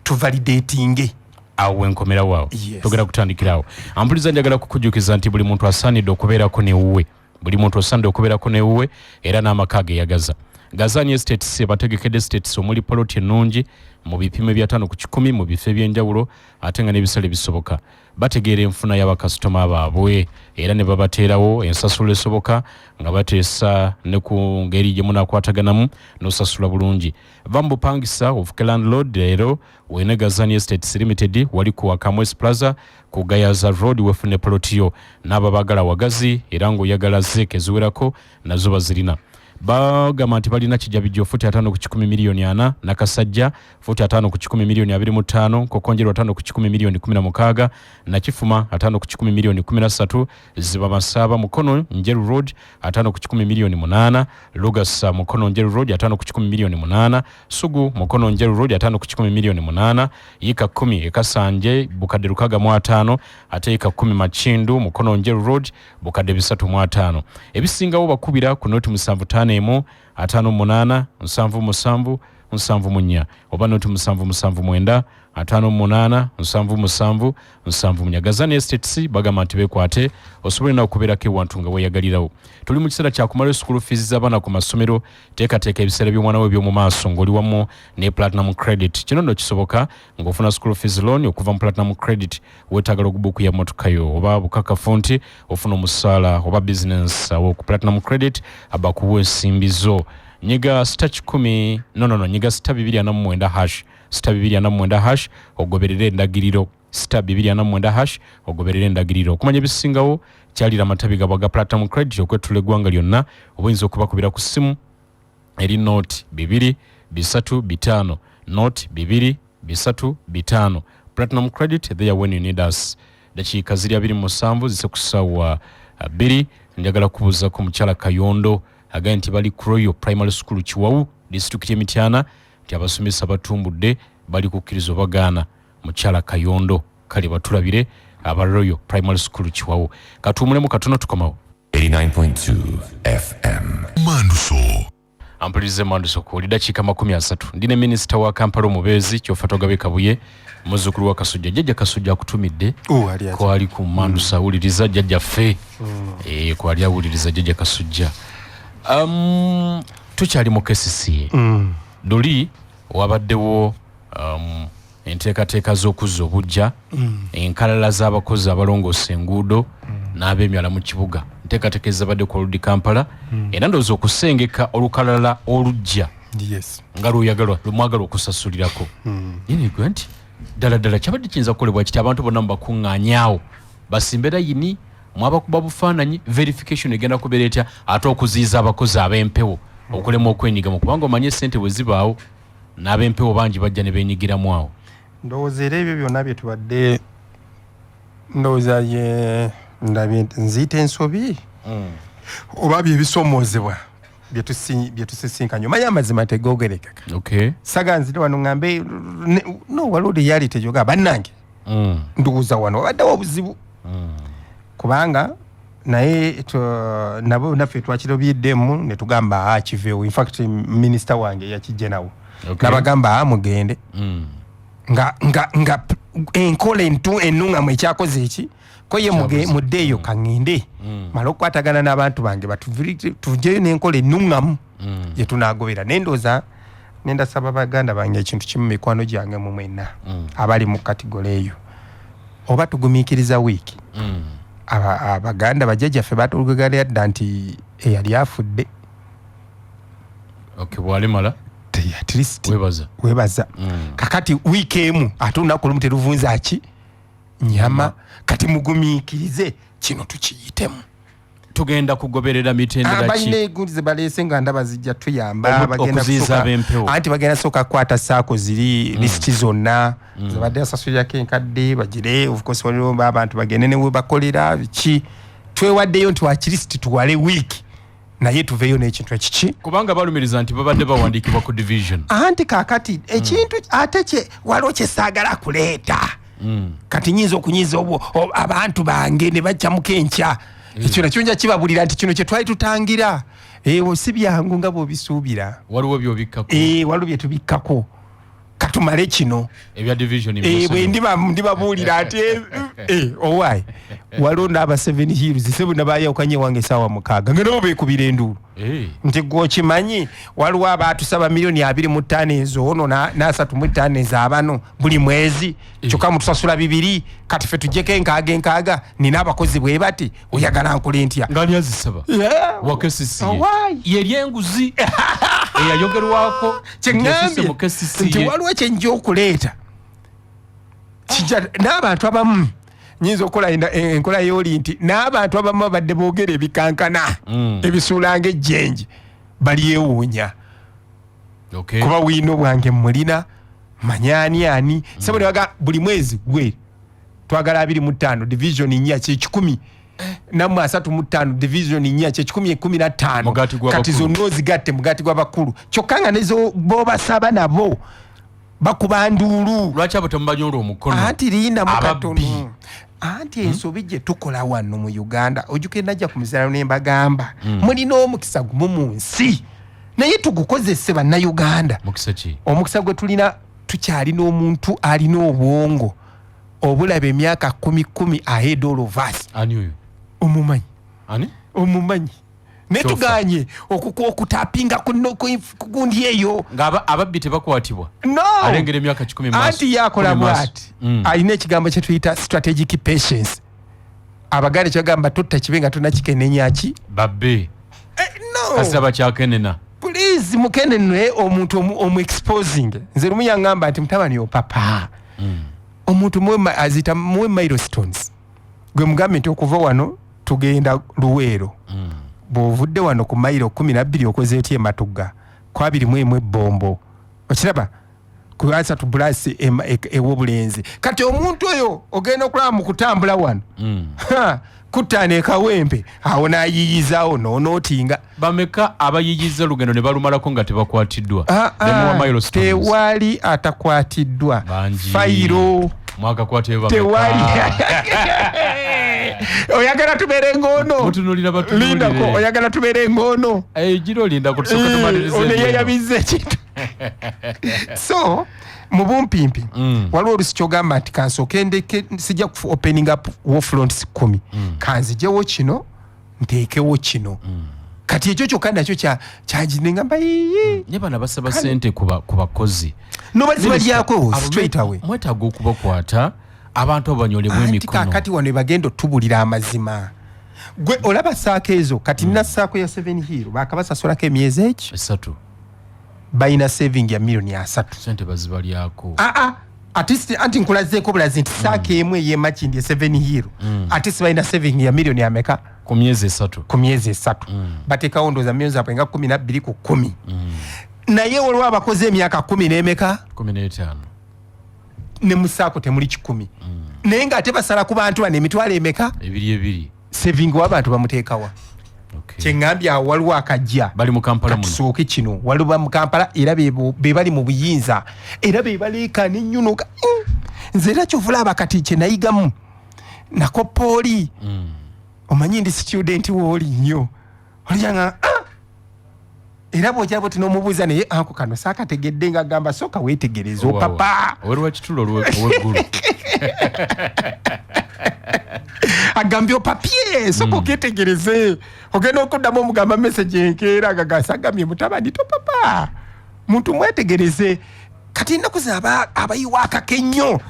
tuvalidatinge awo enkomera waawo tugenda kutandikirawo ampuliza njagala kukujukiza nti buli muntu asaanidde okubeerako newuwe era n'amaka ageyagaza Gazani Estates abategekedde estates omuli poloti ennungi mu bipimo bya 5 ku 10 mu bifo eby'enjawulo ate nga n'ebisale bisoboka bategeera enfuna y'abakasitoma baabwe era ne babateerawo ensasula esoboka nga bateesa ne ku ngeri gye munaakwataganamu n'osasula bulungi bambupangisa ofuke landlord leero wene Gazani Estates Limited wali ku Akamwes Plaza ku Gayaza Road wefune polotiyo n'aba bagala wagazi era ng'oyagala zeeke ziwerako nazo bazirina bagamba nti balina kijabijjo futi 5 ku 10 miliyoni 4 nakasajja futi 5 ku 10 miliyoni 25 kokonjerwa 5 ku 10 miliyoni 16 na kifuma 5 ku 10 miliyoni 13 ziba masaba mukono Njeru Road 5 ku 10 miliyoni 8 Lugasa mukono Njeru Road 5 ku 10 miliyoni 8 Sugu mukono Njeru Road 5 ku 10 miliyoni 8 yika 10 ekasanje bukade rukaga mu 5 ate yika 10 machindu mukono Njeru Road bukade 3 mu 5 ebisingawo bakubira ku noti 75 emu 58 77 74 oba noti 77 58 77 74 Gazani Estates bagamba nti bekwate osobola na okubeerako ewantu nga weyagalirawo tuli mu kiseera kya kumala school fees z'abaana ku masomero teekateeka ebiseera by'omwana we by'omu maaso ng'oli wamu ne platinum credit kino nno kisoboka ng'ofuna school fees loan okuva mu platinum credit weetaagala okubuuku ya motoka yo oba bukakafu nti ofuna omusaala oba business awo ku platinum credit abakuwa ensimbi zo nyiga star 10 nyiga star 249 hash star 249 ogoberere endagiriro star 249 ogoberere endagiriro okumanya ebisingawo kyalira amatabi gabaga platinum credit okwetula eggwanga lyonna obuyinza okubakubira ku ssimu eri note 235 note 235 platinum credit there when you need us dakiika ziri 27 zise ku ssaawa 2 njagala kubuuza ku mukyala Kayondo agaye nti bali ku Royal Primary School Kiwawu district y'Emityana nti abasomesa batumbudde bali ku Kkiriza Oba Gaana mukyala Kayondo kale batulabire aba Royal Primary School Kiwawu katumulemu katono tukomawo 89.2 FM Manduso ampulize Manduso ku dakiika 30 ndine minister wa Kampala Omubezi Kyofatogabe Kabuye muzukulu wa Kasujja jjajja Kasujja akutumidde ko ali ku Manduso awuliriza jjajja ffe ko ali awuliriza jjajja Kasujja tukyali mu KCC doli wabaddewo enteekateeka z'okuzza obujja enkalala z'abakozi abalongoosa enguudo n'ab'emyala mu kibuga enteekateeka ezabadde ku oludi Kampala era ndowooza okusengeka olukalala olujja yes nga luyagalwa lumwagala okusasulirako yini gwe nti ddala kyabadde kiyinza kukolebwa kiti abantu bonna mubakuŋŋaanyaawo basimbe layini mwabakuba bufaananyi verification egenda kubeera etya ate okuziyiza abakozi ab'empewo okulema okwenyigamu kubanga omanye sente bwe zibaawo n'ab'empewo bangi bajja ne beenyigiramu awo ndowooza era ebyo byonna bye tubadde ndowooza ye ndabye nziyita ensobi oba byebisomoozebwa byetusisinkanye omanyi amazima tegoogerekeka saganzire wano ŋŋambe no waliwo reality gyoga bannange ndowooza wano wabaddewo obuzibu kubanga naye nabo naffe twakirobyeddemu ne tugamba kiveewo infact minisita wange yakijje nawo nabagamba mugende nga enkola ennuŋŋamu ekyakoze eki ko ye muddeeyo kaŋŋende mala okukwatagana n'abantu bange batuvjeyo n'enkola ennuŋŋamu gye tunaagobera naye ndowooza nendasaba baganda bange ekintu kimu mikwano gyange mu mwenna abali mu kategole eyo oba tugumiikiriza wiiki abaganda bajjajjaffe batulugegalya dda nti eyali afudde bwalimala webaza kakati wiiki emu ate olunaku olumu teruvunza ki nyama kati mugumiikirize kino tukiyitemu tugenda kugoberera mitendera ki balina egundi baleese nga ndaba zijja tuyamba anti bagenda sooka kukwata saako ziri lisiti zonna zibadde asasulirako enkadde bagire of course waliwo abantu bagende ne we bakolera ki twewaddeyo nti wakirisiti tuwale wiiki naye tuveeyo n'ekintu ekiki kubanga balumiriza nti babadde bawandiikibwa ku division anti kaakati ekintu ate waliwo kyesaagala kuleeta kati nyinza okunyiza abantu bange ne bajjamuko enkya ekyo nakyo nja kibabulira nti kino kye twali tutangira si byangu nga bw'obisuubira waliwo byobikkako waliwo bye tubikkako katumale kino ebya division bwe ndibabuulira ati owaayi waliwo n'aba 7 hills sebo nabayawukanye wange esaawa 6 nga nabo beekubira enduulu nti gwokimanyi waliwo abaatusaba miliyoni 25 ezo ono n'35 ez'abano buli mwezi kyokka mutusasula 2 kati ffe tujjeko enkaaga nina abakozi bwe bati oyagala nkole ntya ng'ani azisaba wakesisiye yeri enguzi eyayogerwako kyeŋŋambye nti waliwo kyenjja okuleeta kijja n'abantu abamu nyinza okukola enkola y'oli nti n'abantu abamu babadde boogera ebikankana ebisuula ng'ejjenje balyewuunya kuba bwino bwange mulina manyaani sebo nebaga buli mwezi gwe twagala 25 division 4 kyekikumi nammwe 35 division 4 kyekikumi 15 kati zonna ozigatte mugati gw'abakulu kyokka nga nezo bobasaba nabo bakuba nduulu lwaki abo temubanyola omukono anti linda mukatono anti ensobi gye tukola wano mu Uganda ojjukira najja ku mizirano ne mbagamba mulina omukisa gumu mu nsi naye tugukozese bannayuganda omukisa gwe tulina tukyalina omuntu alina obwongo obulaba emyaka 10 ahead all of us omumanyi netuganye okutapinga kugundi eyo ababbi tebakwatibwa alengera emyaka 10 anti yakola bwati alina ekigambo kyetuyita strategic patience abaganda kyagamba totta kibe nga tonakikennenyaki babbe kasaba kyakenena please mukenene omuntu omu-exposing nze lumu yaŋŋamba nti mutabani opapa omuntu azita muwe milestones gwe mugambe nti okuva wano tugenda Luweero bw'ovudde wano ku mayiro 12 okoze etya ematugga ku 21 ebbombo okiraba ku 3 bulasi ew'obulenzi kati omuntu oyo ogenda okulaba mu kutambula wano kuttaana ekawempe awo n'ayiyizaawo n'onootinga bameka abayiyiza lugendo ne balumalako nga tebakwatiddwa tewali atakwatiddwa fayiro tewali oyagala tubeere ng'ono lindako oyagala tubeere ng'ono oneyeyabiza ekintu so mu bumpimpi waliwo olusi kyogamba nti kansooke ndeke sijja ku opening up wofronts 10 kanzijewo kino nteekewo kino kati ekyo kyokka nakyo kyaginengamba nye bana basaba sente ku bakozi nobazibalyako straight away mwetaaga okubakwata abantu abanyolebwa emikono kati wano bagenda otubulira amazima gwe olaba saako ezo kati nina saako ya 7 hero bakabasasulako emyezi eki 3 bayina saving ya milioni 3 sente bazibalyako anti nkulazeeko bulazi nti saaka emu ey'emakindi 7 hero ate sibalina saving ya milioni ameka ku myezi 3 bateekawo ndooza milioni zaabwe nga 12 ku 10 naye olwo abakoze emyaka 10 n'emeka 15 ne musaako temuli 10 naye ng'ate basala ku bantu bano emitwalo emeka ebiri saving w'abantu bamuteekawa kyeŋŋambye awo waliwo akajja bali mu Kampala katusooke kino waliwo mu Kampala era be bali mu buyinza era be baleekaana ennyo nze era kyovula abakati kye nayigamu nako pooli omanyi ndi student wooli nnyo olyanga era bw'okyabo tinomubuuza naye ako kano saakategedde nga gamba sooka weetegereza opapa owerwa kitulo ow'eggulu agambye opapye sooka oketegereze ogenda okuddamu omugamba message enkeera agasagamye mutabani to papa muntu mwetegereze kati ennaku zaba abayiwa akake nnyo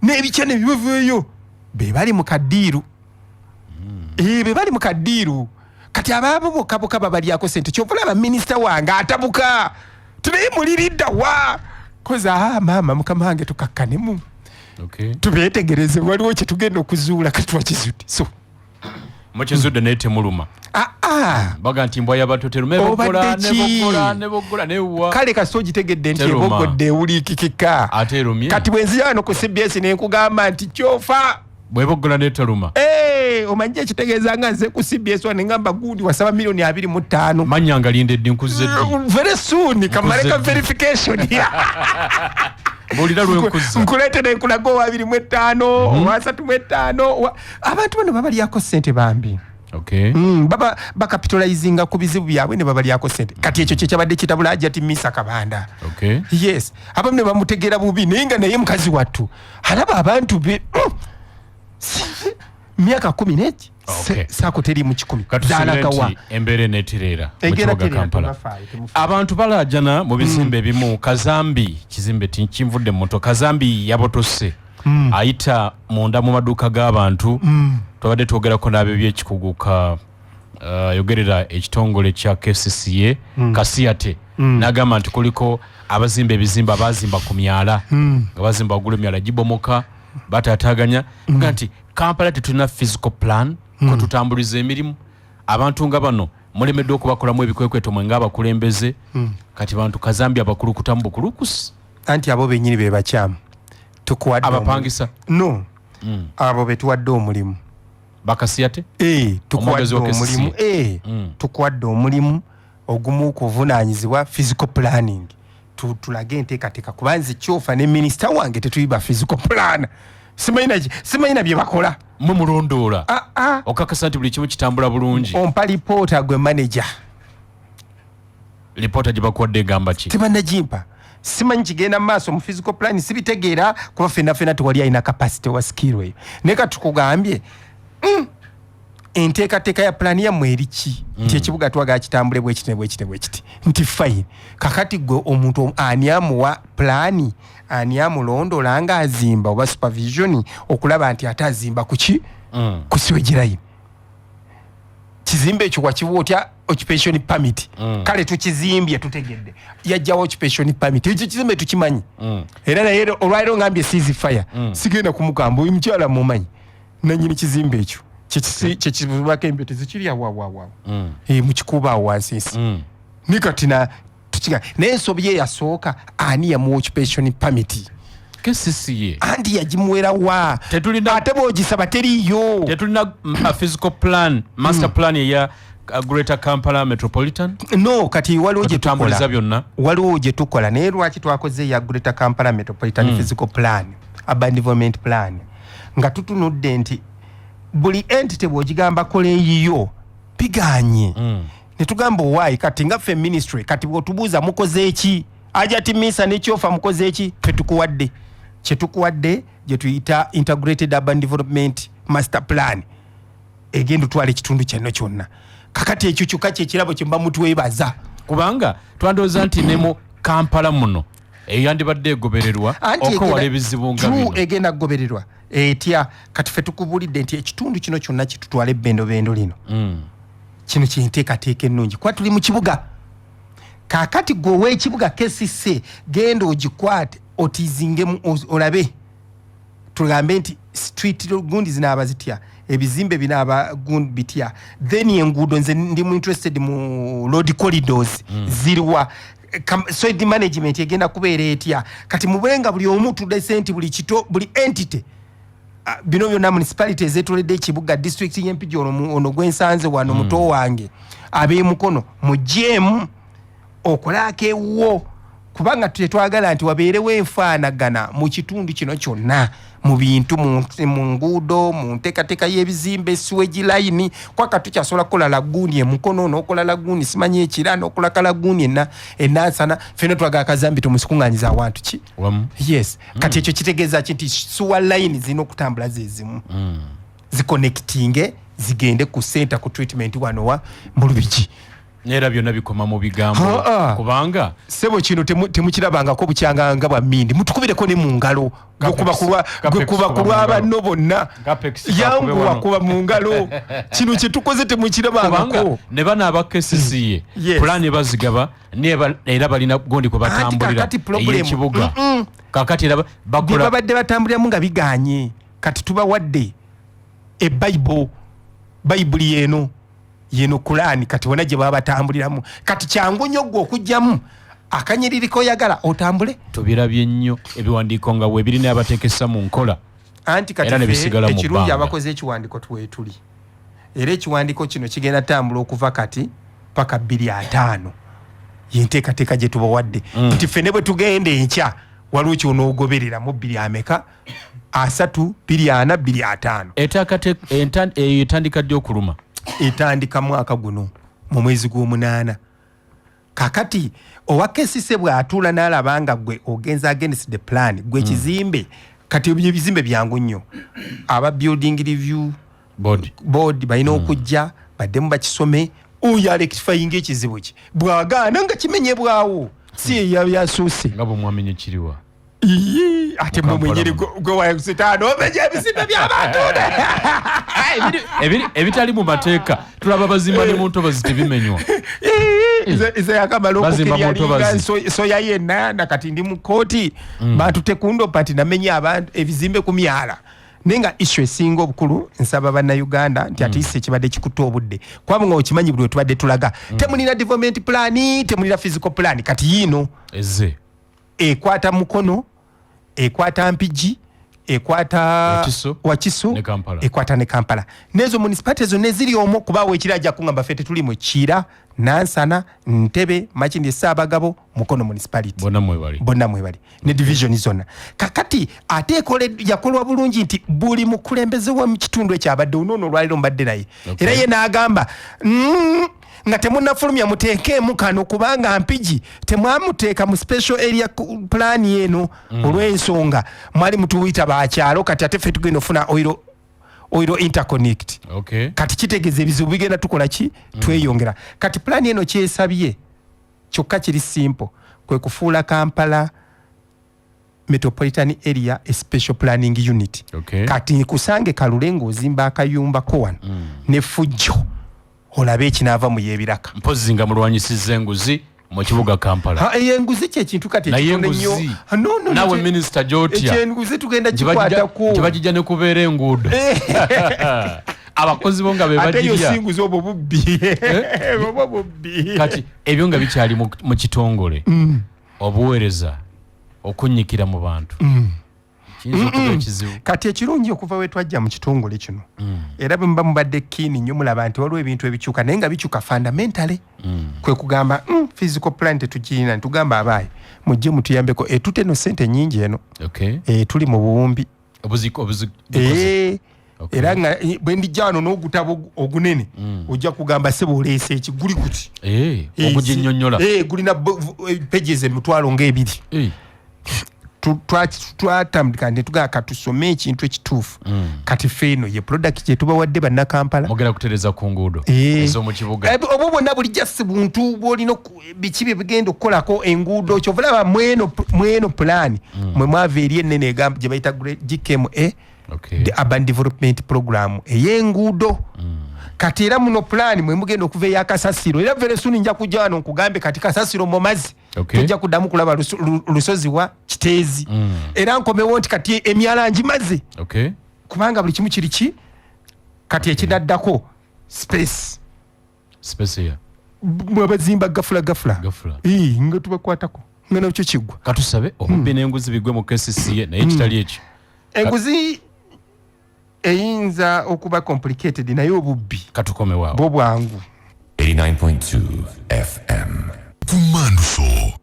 n'ebikyane bibuveeyo be bali mu kaddiiru be bali mu kaddiiru kati abaabo bokka babalyako sente kyovulaba minisita wange atabuka tunaye muliridda wa koza maama mukama wange tukakkanemu tubeetegereze waliwo kyetugenda okuzuula kati twakizudde so mukizudde naye temuluma baga nti mbwa yabato terumebogola newa kale kasi ogitegedde nti ebogodde ewuliikikika ate erumye kati bwenzira wano ku CBS nenkugamba nti kyofa bwebogola neteruma omanyi ekitegeeza nga nze ku CBS wane ngamba gundi wasaba milioni 25 manyanga lindedde nkuzedde very soon kamaleka verification Bolira lwenkuza nkuletera enkulago wa 25 wa 35 abantu bano babalyako sente bambi baba bakapitalizinga ku bizibu byabwe ne babalyako sente kati ekyo kyabadde kitabula ajati Misa Kabanda yes abamu ne bamutegera bubi ninga naye mukazi wattu alaba abantu be miaka 10 saako teri mu 10 katusirenti embere netirera mu kibuga Kampala abantu balajana mu bizimbe ebimu kazambi kizimbe tinvudde moto kazambi yabotose ayita munda mu maduka g'abantu tubadde twogerako n'abe byekikuguka yogerera ekitongole kya KCCA kasiyate n'agamba nti kuliko abazimba ebizimba bazimba ku myala nga bazimba ogula emyala gibomoka batataganya nti Kampala tetulina physical plan ko tutambuliza emirimu abantu nga bano mulemedde okubakolamu ebikwekweto mwe ng'abakulembeze kati bantu kazambi abakulu kutambu bukulukusi anti abo benyini be bakyamu tukuwadde abapangisa no abo betuwadde omulimu bakasiyate tukuwadde omulimu tukuwadde omulimu ogumu kuvunaanyizibwa physical planning tulage enteekateeka kuba nze kyofa ne minisita wange tetuyiba physical plan simayina bye bakola mumulondoola okakasa nti buli kimu kitambula bulungi ompa lipoota gwe manager lipoota gye bakuwadde egamba ki tebannagimpa simanyi kigenda mu maaso mu physical plan sibitegeera kuba fenna tewali alina capacity wa skill eyo naye katukugambye enteekateeka ya plan yammwe eriki nti ekibuga twagala kitambule bwekiti nti fine kakati gwe omuntu ani amuwa plani ani amulondoola nga azimba oba supervision okulaba nti ate azimba kuki kusiwegirayo kizimbe ekyo wakiwa otya occupation permit kale tukizimbye tutegedde yajjawo occupation permit ekyo kizimbe tukimanyi era naye olwaliro ngambye ceasefire sigenda kumugamba oyo mukyala mumanyi nanyini kizimbe ekyo kyekibubako embete zikirya wawawa mukikuba awo wansi nikatina tukiga naye ensobi ye yasooka ani yamuwa occupation permit KCCA andi yagimuwera wa ate boogisaba teriyo tetulina physical plan master plan ya Greater Kampala Metropolitan no kati waliwo gye tutambuliza byonna waliwo gye tukola naye lwaki twakoze ya Greater Kampala Metropolitan physical plan urban development plan nga tutunudde nti buli entity bw'ogigamba kola eyiyo biganye netugamba owaayi kati nga ffe ministry kati bw'otubuuza mukoze eki ajati Misa nekyofa mukoze eki fetukuwadde kyetukuwadde gye tuyita integrated urban development master plan egenda otwala ekitundu kyenno kyonna kakati ekyo kyokka kyekirabo kye mba mutwebaza kubanga twandowooza nti ne mu Kampala muno eyandibadde egobererwa okowala ebizibu nga bino egenda kugobererwa etya kati ffe tukubulidde nti ekitundu kino kyonna kitutwala ebbendobendo lino kino kyenteekateeka ennungi kuba tuli mu kibuga kakati gwe w'ekibuga KCC genda ogikwate otizingemu olabe tugambe nti street gundi zinaaba zitya ebizimbe binaaba gundi bitya then enguudo nze ndi mu interested mu road corridors ziriwa so the management egenda kubeera etya kati mubenga buli omuntu decent buli entity bino byonna municipality ezeetoledde ekibuga district y'empigi ono gwensanze wano muto wange ab'emukono mujjeemu okolaako ewuwo kubanga tetwagala nti wabeerewo enfaanagana mu kitundu kino kyonna mu bintu mu nguudo mu nteekateeka y'ebizimbe siwegi layini kwaka tukyasobola kukola laguuni emukono n'okola laguuni simanyi ekira n'okola kalaguuni ennansana ffenna twagala kazambi tumusikuŋŋaanyiza awantu ki yes kati ekyo kitegeeza ki nti suwa layini zirina okutambula zezimu ziconnectinge zigende ku center ku treatment wanowa mu Lubigi Nera byonna bikoma mu bigambo kubanga sebo kino temukirabangako bukyanganga bwa mindi mutukubireko ne mu ngalo kuba kulwa banno bonna yangu wakuba mu ngalo kino kye tukoze temukirabangako ne bana abakesisiye plan bazigaba era balina gondi ko batambulira ekibuga kakati era bakola babadde batambulira mu nga biganye kati tubawadde Bible yeno Kurani kati wona gye baba batambuliramu kati kyangu nnyo gwe okujjamu akanyiririko yagala otambule tubirabye nnyo ebiwandiiko nga bwe birina abateekesa mu nkola anti kati ekirungi abakoze ekiwandiiko twetuli era ekiwandiiko kino kigenda tambula okuva kati paka 25 yenteekateeka gye tubawadde nti ffene bwe tugenda enkya waliwo kyonoogoberera mu 2 ameka 3 2 4 2 5 etandika ddi okuluma etandika mwaka guno mu mwezi gw'omunaana kakati owakesise bw'atuula n'alabanga gwe ogenza against the plan gwe kizimbe kati ebizimbe byangu nnyo aba building review board balina okujja baddemu bakisome oyo alectifying ekizibu ki bw'agaana nga kimenyebwawo si eyasuse nga bw'omwamenye kiriwa ate mwenyeri gwe wayusitaano omenye ebizimbe by'abantu ebitali mu mateeka tulaba bazimba ne muntu bazitebimenywa ize yakamala okukiryalinga soya yenna nakati ndi mu kooti bantu tekundo pati namenye abantu ebizimbe ku myala nenga issue esinga obukulu nsaba bannayuganda nti ate isi ekibadde kikutte obudde kwaba nga okimanyi buli wetubadde tulaga temulina development plan temulina physical plan kati yiino eze ekwata mukono ekwata mpigi ekwata wakiso ekwata ne Kampala nezo municipality zo neziri omwo kubawo ekiraja kungamba fete tuli mu Kira Nansana Ntebe Makindye Ssaabagabo Mukono municipality bonna mwebali ne division zona kakati ate ekole yakolwa bulungi nti buli mukulembeze wa mu kitundu ekyabadde unono lwaliro mbadde naye era ye n'agamba nga temunnafulumya muteekemu kano kubanga mpigi temwamuteeka mu special area plan yeno olw'ensonga mwali mutuyita bakyalo kati ate ffe tugenda ofuna oiro interconnect kati kitegeeza ebizibu bigenda tukola ki tweyongera kati plan eno kyesabye kyokka kiri simple kwe kufuula Kampala metropolitan area a special planning unit kati kusange Kalule ng'ozimba akayumba ko wano ne Fujjo olabe ekinaava mu yebiraka mpozi nga mulwanyisiza enguzi mu kibuga Kampala enguzi kyekintu kati nnyo nawe minisita gyotya enguzi tugenda kikwatako kibagijja ne kubeera enguudo abakozi bo nga be bagirya ate yo singuzi obwo bubbi kati ebyo nga bikyali mu kitongole obuweereza okunnyikira mu bantu kati ekirungi okuva wetwajja mu kitongole kino era bwe muba mubadde kiini nnyo mulaba nti waliwo ebintu ebikyuka naye nga bikyuka fundamentally kwe kugamba physical plan tetugirina nitugamba abaayi mujje mutuyambeko etute no sente nyingi eno tuli mu buwumbi era nga bwe ndijja wano n'ogutabo ogunene ojja kugamba sebo oleese eki guli guti oguginnyonnyola gulina pages emitwalo ng'ebiri twatambika ntetugaa katusome ekintu ekituufu kati feeno ye product gyetubawadde bannakampala mogera kutereza ku nguudo ez'omukibuga obwo bwonna bulijja si buntu bwolina biki bye bigenda okukolako enguudo kyovulaba mweno plan mwe mwava eri ennene egamba gye bayita GKMA the urban development program ey'enguudo kati era muno plan mwe mugenda okuva eyakasasiro era very soon nja kujja wano nkugambe kati kasasiro mu mazzi tujja kuddamu kulaba lusozi wa Kiteezi era nkomewo nti kati emyala ngimaze kubanga buli kimu kiri kati ekinaddako space ya mwabazimba gafula nga tubakwatako nga nakyo kigwa katusabe omubbi n'enguzi bigwe mu KCCA naye kitali ekyo enguzi eyinza okuba complicated naye obubbi katukome waawo bo bwangu 89.2 FM Kumanduso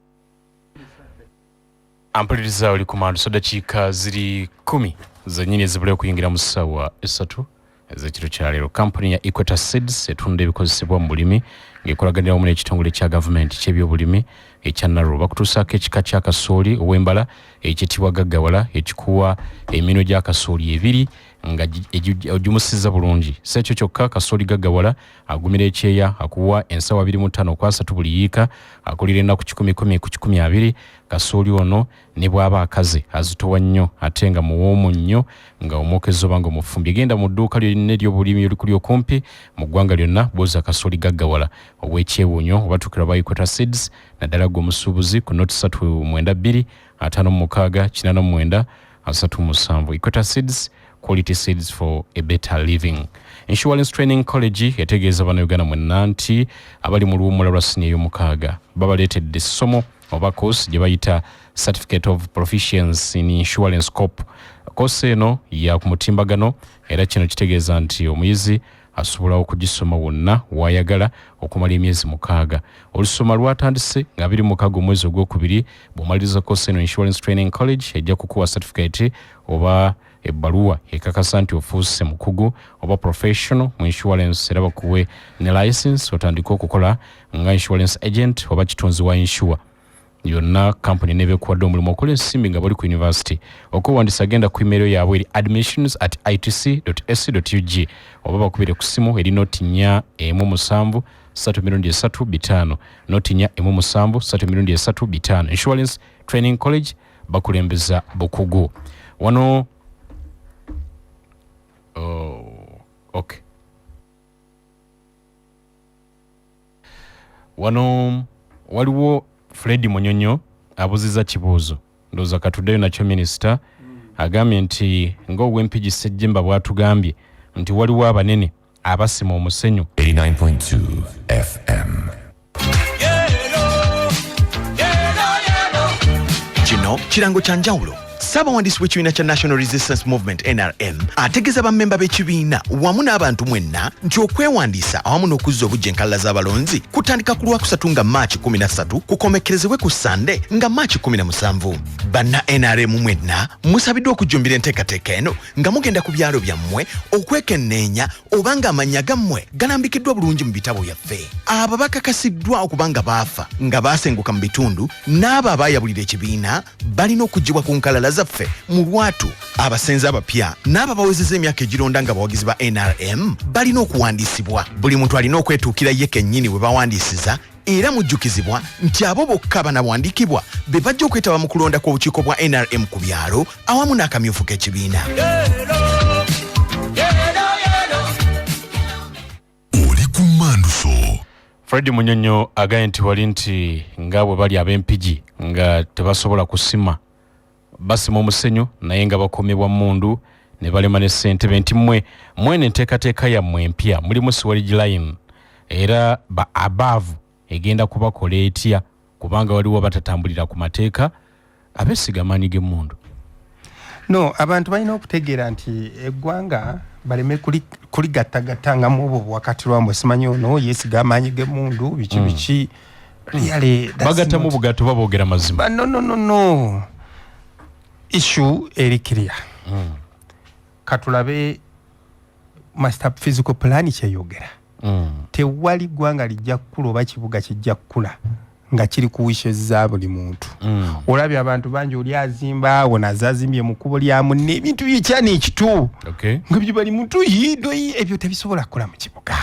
ampuliriza oli kumanduso dakiika ziri 10 zennyini ezibula okuyingira mu ssaawa 3 ez'ekiro kya leero. Kampuni ya Equator Seeds etunda ebikozesebwa mu bulimi ng'ekolaganira wamu n'ekitongole kya gavumenti ky'ebyobulimi ekya Narrow bakutuusaako ekika kya kasooli ow'embala ekiyitibwa gaggawala ekikuwa emino gya kasooli 2 nga ogimusizza bulungi. Si ekyo kyokka kasooli gaggawala agumira ekyeya akuwa ensawa 25 kwasatu buli yiika akulira ennaku 10 ku 20 kasooli ono ne bw'aba akaze azitowa nnyo ate nga muwoomu nnyo nga omwokezo oba nga omufumbi. Genda mu dduuka lyonna ery'obulimi erikuli okumpi mu ggwanga lyonna bw'oza kasooli gaggawala ow'ekyewuunyo obatuukira ba Equator Seeds naddala gwe omusuubuzi ku noti 392 56 49 37. Equator Seeds, quality seeds for a better living. Insurance Training College yategeeza bannayuganda mwenna nti abali mu luwummula lwa siniya ey'omukaaga babaleetedde essomo oba course gye bayita Certificate of Proficiency in Insurance Corp. Course eno ya ku mutimbagano era kino kitegeeza nti omuyizi asobola okugisoma wonna wayagala okumala emyezi 6. Olusoma lwatandise nga 26 omwezi ogwokubiri bw'omaliriza course eno Insurance Training College ejja kukuwa certificate oba ebbaluwa ekakasa nti ofuuse mukugu oba professional mu insurance era bakuwe ne license otandika okukola nga insurance agent oba kitonzi wa insure. Yonna company nebekuwadde omulimu okola ensimbi nga bali ku university. Okuwandiisa agenda ku email yaabwe eri admissions@itc.ac.ug oba bakubire ku simu eri noti 417 335 noti 417 335. Insurance Training College bakulembeza bukugu wano. Okay. Wano waliwo Fred Munyonyo abuziza kibuuzo ndoza katuddeyo nakyo minisita agambye nti ng'ow'empigi Ssejjemba bw'atugambye nti waliwo abanene abasima omusenyu. 89.2 FM kino kirango kya njawulo. Ssaabawandiisi w'ekibiina kya National Resistance Movement NRM ategeeza bammemba b'ekibiina wamu n'abantu mwenna nti okwewandiisa awamu n'okuzza obujja enkalala z'abalonzi kutandika ku Lwakusatu nga Maachi 13 kukomekkerezebwe ku Sande nga Maachi 17. Banna NRM mwenna musabiddwa okujjumbira enteekateeka eno nga mugenda ku byalo byammwe okwekenneenya oba nga amannya gammwe galambikiddwa bulungi mu bitabo byaffe. Abo bakakasiddwa okubanga baafa nga baasenguka mu bitundu n'abo abaayabulira ekibiina balina okuggyibwa ku nkalala zaffe mu lwatu. Abasenze abapya n'abo bawezezza emyaka egironda nga bawagizi ba NRM balina okuwandiisibwa. Buli muntu alina okwetuukira ye kennyini we bawandiisiza era mujjukizibwa nti abo bokka banawandiikibwa be bajja okwetaba mu kulonda kw'obukiiko bwa NRM ku byalo awamu n'akamyufu k'ekibiina. Oli ku Manduso. Fred Munyonyo agambye nti wali nti nga bwe bali ab'empigi nga tebasobola kusima basima omusenyu naye nga bakomebwa mundu ne balema ne ssentebe nti mwene enteekateeka yammwe empya mulimu siwaligi line era ba above egenda kubakola etya kubanga waliwo batatambulira ku mateeka abesigamani g'emmundu. No, abantu balina okutegeera nti eggwanga baleme kuligattagattanga mu obwo wakati lwamwe simanyi ono yeesiga amaanyi g'emmundu biki bagattamu bugatto baboogera mazima. No. Issue eri clear. Katulabe master physical plan kyeyogera. Tewali ggwanga lijja kukula oba kibuga kijja kukula nga kiri ku wishes za buli muntu. Olabye abantu bangi oli azimba wona azazimbye mu kkubo lyamu n'ebintu bikyani ekitu. Nga byo bali muntu yidoyi ebyo tebisobola kukola mu kibuga.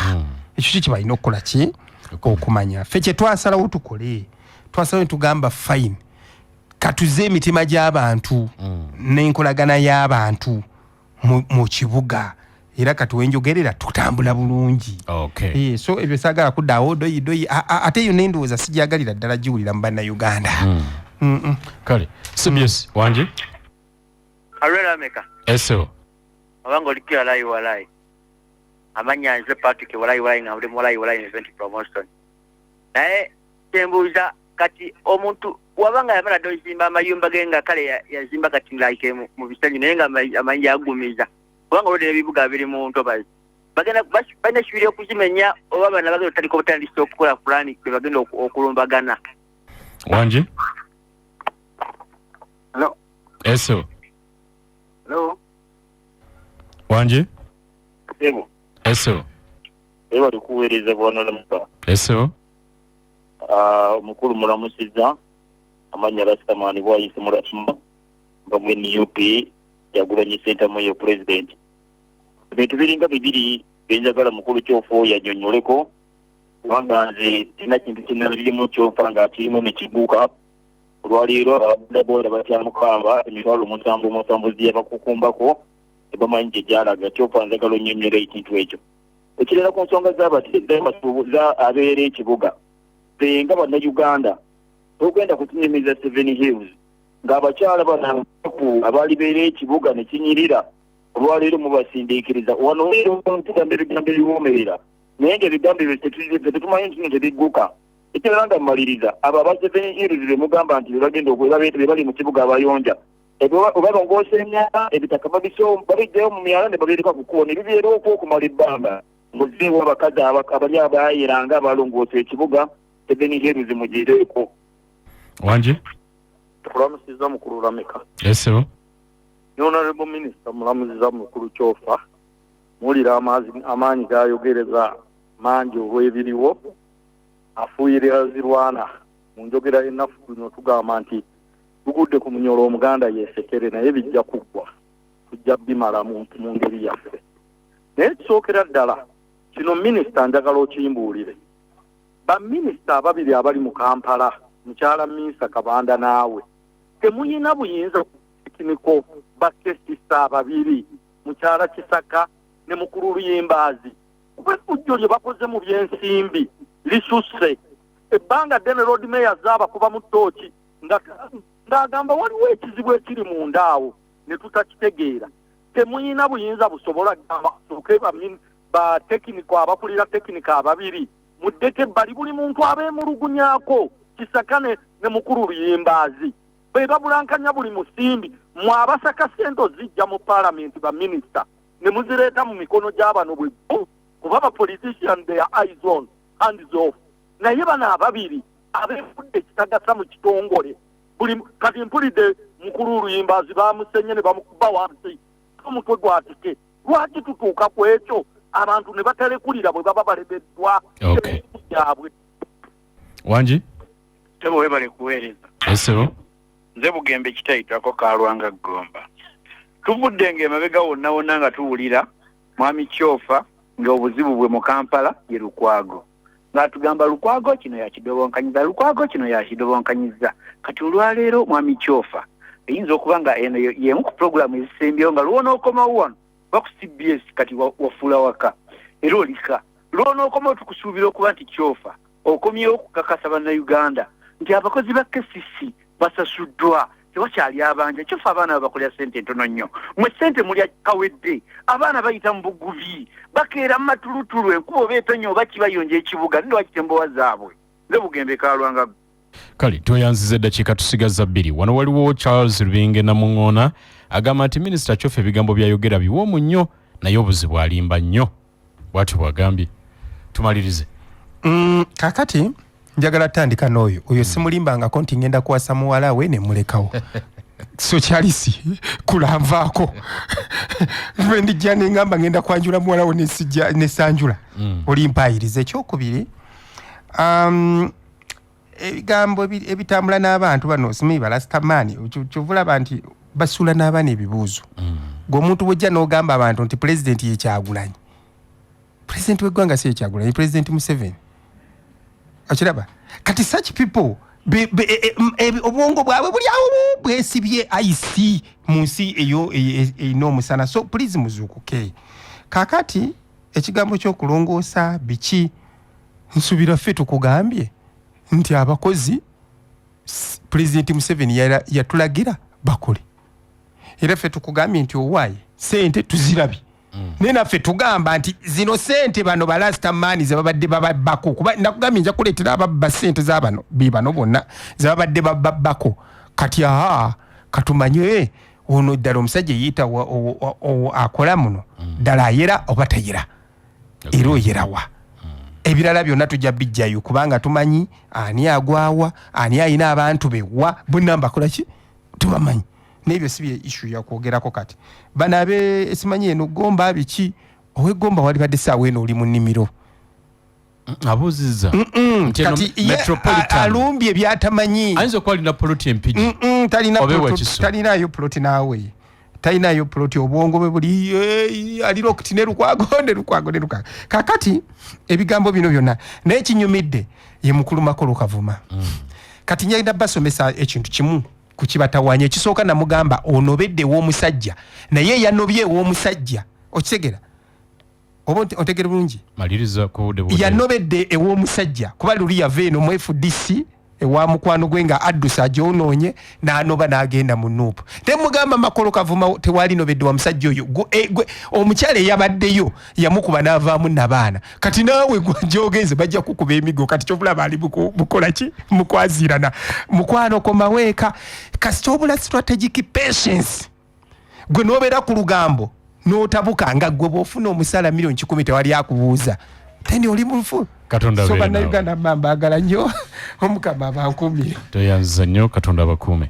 Ekyo kibalina okukola ki okumanya. Ffe kye twasalawo tukole twasalawo tugamba fine katuze emitima gy'abantu n'enkolagana y'abantu mu kibuga era kati wenjogerera tutambula bulungi. Okay. So ebyo sagala kuddawo doyi ate yo nendowooza sijagalira ddala giwulira mu bannayuganda. Kale CBS wanje alwera meka eso abango likia lai walai amanya nze Patrick walai nga uli walai event promotion naye tembuza kati omuntu wabanga yamala dozimba amayumba genga kale yazimba kati like mu bisanyu naye nga amanya agumiza kubanga olwo ebibuga biri mu ntobazi bagenda banya shibiri okuzimenya oba bana bagenda taliko batandise okukola fulani bagenda okulumbagana wanje. Hello. Eso. Hello. Wanje. Ebo. Eso. Ebo tukuweereza bwana Lampa. Eso. Mukulu mulamusiza amanya Rastamani bwayise mulasuma bamwe ni UP yagulanye center mu president. Bintu biringa bibiri benjagala mukulu kyofo yanyonyoleko wanganze tina kintu kinali mu kyofa nga kirimo nekiguka olwaliro abadde batyamukamba emitwalo musambu ziya bakukumbako ebamanje jalaga kyofa nzagalo nyonyole ekintu ekyo ekirera ku nsonga z'abasuubuza abeera ekibuga nga bannayuganda ogenda kutunyumiza 7 Hills ng'abakyala banaku abali beera ekibuga ne kinyirira olwaliro mubasindiikiriza wano leero tugambe ebigambo ebiwoomerera naye ng'ebigambo ebyo tetumanyi nti tebigguka ekirala nga mmaliriza abo aba 7 Hills be mugamba nti bagenda be bali mu kibuga abayonja obalongoosa emyaka ebitaka babijjayo mu myala ne babireka ku kkubo ne bibeera okumala ebbanga muzibu abakazi abali abayeranga abalongoosa ekibuga 7 Hills mugireeko wanje tukulamusiza mukulu Lameka. Eso. Honorable Minister mulamuziza mukulu kyofa mulira amaanyi gayogereza mangi olw'ebiriwo afuuyira zirwana mu njogera ennafu kuno tugamba nti tugudde ku munyolo omuganda yesekere naye bijja kuggwa tujja bimala mu ngeri yaffe naye kisookera ddala kino minisita njagala okimbuulire baminisita ababiri abali mu Kampala mukyala Minsa Kabanda naawe temuyina buyinza kiniko bakesisa ababiri mukyala Kisaka ne mukulu Luyimbazi kubefujjo lye bakoze mu byensimbi lisusse ebbanga ddene road mayor zaaba kuba mu ttooki ng'agamba waliwo ekizibu ekiri mu ndaawo ne tutakitegeera temuyina buyinza busobola gamba soke ba tekiniko abakulira tekiniko ababiri muddeke bali buli muntu abeemulugunyaako Kisaka ne mukulu Luyimbazi be babulankanya buli musimbi mwabasaka sento zijja mu parliament ba minister ne muzireeta mu mikono gy'abano bwe kuba ba politician their eyes on hands off naye bana ababiri abeefudde ekitagasa mu kitongole buli kati mpulidde mukulu Luyimbazi bamusenye ne bamukuba wansi omutwe gwatike lwaki tutuuka ku ekyo abantu ne batalekulira bwe baba balebeddwa byabwe wanje tebo webale kuweereza eso nze Bugembe kitayitako Kalwanga Gomba tuvudde ng'emabega wonna nga tuwulira mwami Kyofa ng'obuzibu bwe mu Kampala ye Lukwago ng'atugamba Lukwago kino yakidobonkanyiza Lukwago kino yakidobonkanyiza kati olwaleero mwami Kyofa eyinza okuba nga eno y'emu ku puroguramu ezisembyewo nga lwonookoma wano baku CBS kati wafuula waka era olika lwonookoma tukusuubira okuba nti Kyofa okomyewo okukakasa bannayuganda nti abakozi ba KCC basasuddwa tewakyali abanja Kyofa abaana babakolera ssente ntono nnyo mwe ssente mulya kawedde abaana bayita mu bugubi bakeera mu matulutulu enkuba beetonyo oba kibayonja ekibuga nde wakitembowa zaabwe nze Bugembe Kalwanga. Kale toyanziza eddakiika tusigaza 2 wano waliwo Charles Rubinge Namuŋŋoona agamba nti minisita Kyofa ebigambo byayogera biwoomu nnyo naye obuzibu alimba nnyo bw'atyo bw'agambye tumalirize. Kakati njagala tandika n'oyo oyo simulimbangako nti ngenda kuwasa muwala we ne mulekawo socialisi kulanvaako ndijja nengamba ngenda kwanjula muwala we nesanjula olimpayiriza ekyokubiri ebigambo ebitambula n'abantu bano simanyi balastamani kyovulaba nti basula n'abaana ebibuuzo ng'omuntu bwojja n'ogamba abantu nti pulezidenti yekyagulanyi pulezidenti w'eggwanga si yekyagulanyi pulezidenti Museveni akiraba kati such people obwongo bwabwe buli awo bwesibye IC mu nsi eyo eyina omusana so please muzuukuke kakati ekigambo ky'okulongoosa biki nsubira ffe tukugambye nti abakozi President Museveni yatulagira bakole era ffe tukugambye nti owaaye sente tuzirabye naffe tugamba nti zino sente bano balasta mani zebabadde babako kuba nakugambye nja kuleetera ababba sente z'abano bibano bonna zebabadde babbako kati katumanye ono ddala omusajja yiyita akola muno ddala ayera oba tayera era oyerawa ebirala byonna tujja bijjayo kubanga tumanyi ani agwawa ani ayina abantu bewa bonna mbakolaki tubamanyi n'ebyo si bye issue yakwogerako kati banabe esimanyi eno gomba biki owegomba wali badde saawa eno oli mu nnimiro abuziza kati alumbye byatamanyi ayinza okuba alina poloti empigi talinayo poloti naawe talinayo poloti obwongo bwe buli alira okuti ne lukwago kakati ebigambo bino byonna naye kinyumidde ye mukulu Makolo Kavuma kati nyalina basomesa ekintu kimu kukibatawanya ekisooka namugamba onobedde w'omusajja naye yanobye w'omusajja okisegera oba otegere bulungi maliriza ku de yanobedde ew'omusajja kuba luli yave eno mu FDC ewa mukwano gwe nga addusa ajonoonye n'anoba n'agenda mu nuupu temugamba Makolo Kavuma tewali nobedde wa musajja oyo omukyala eyabaddeyo yamukuba n'avaamu n'abaana kati naawe gwajogenze bajja kukuba emigo kati kyobulaba ali bukola ki mukwazirana mukwano komaweeka kasi kyobula strategic patience gwe nobeera ku lugambo n'otabuka nga gwe bw'ofuna omusala milioni 10 tewali akubuuza teni oli mufu Katonda so bannayuganda mbagala nnyo omukama abankumire toyanza nnyo Katonda abakuume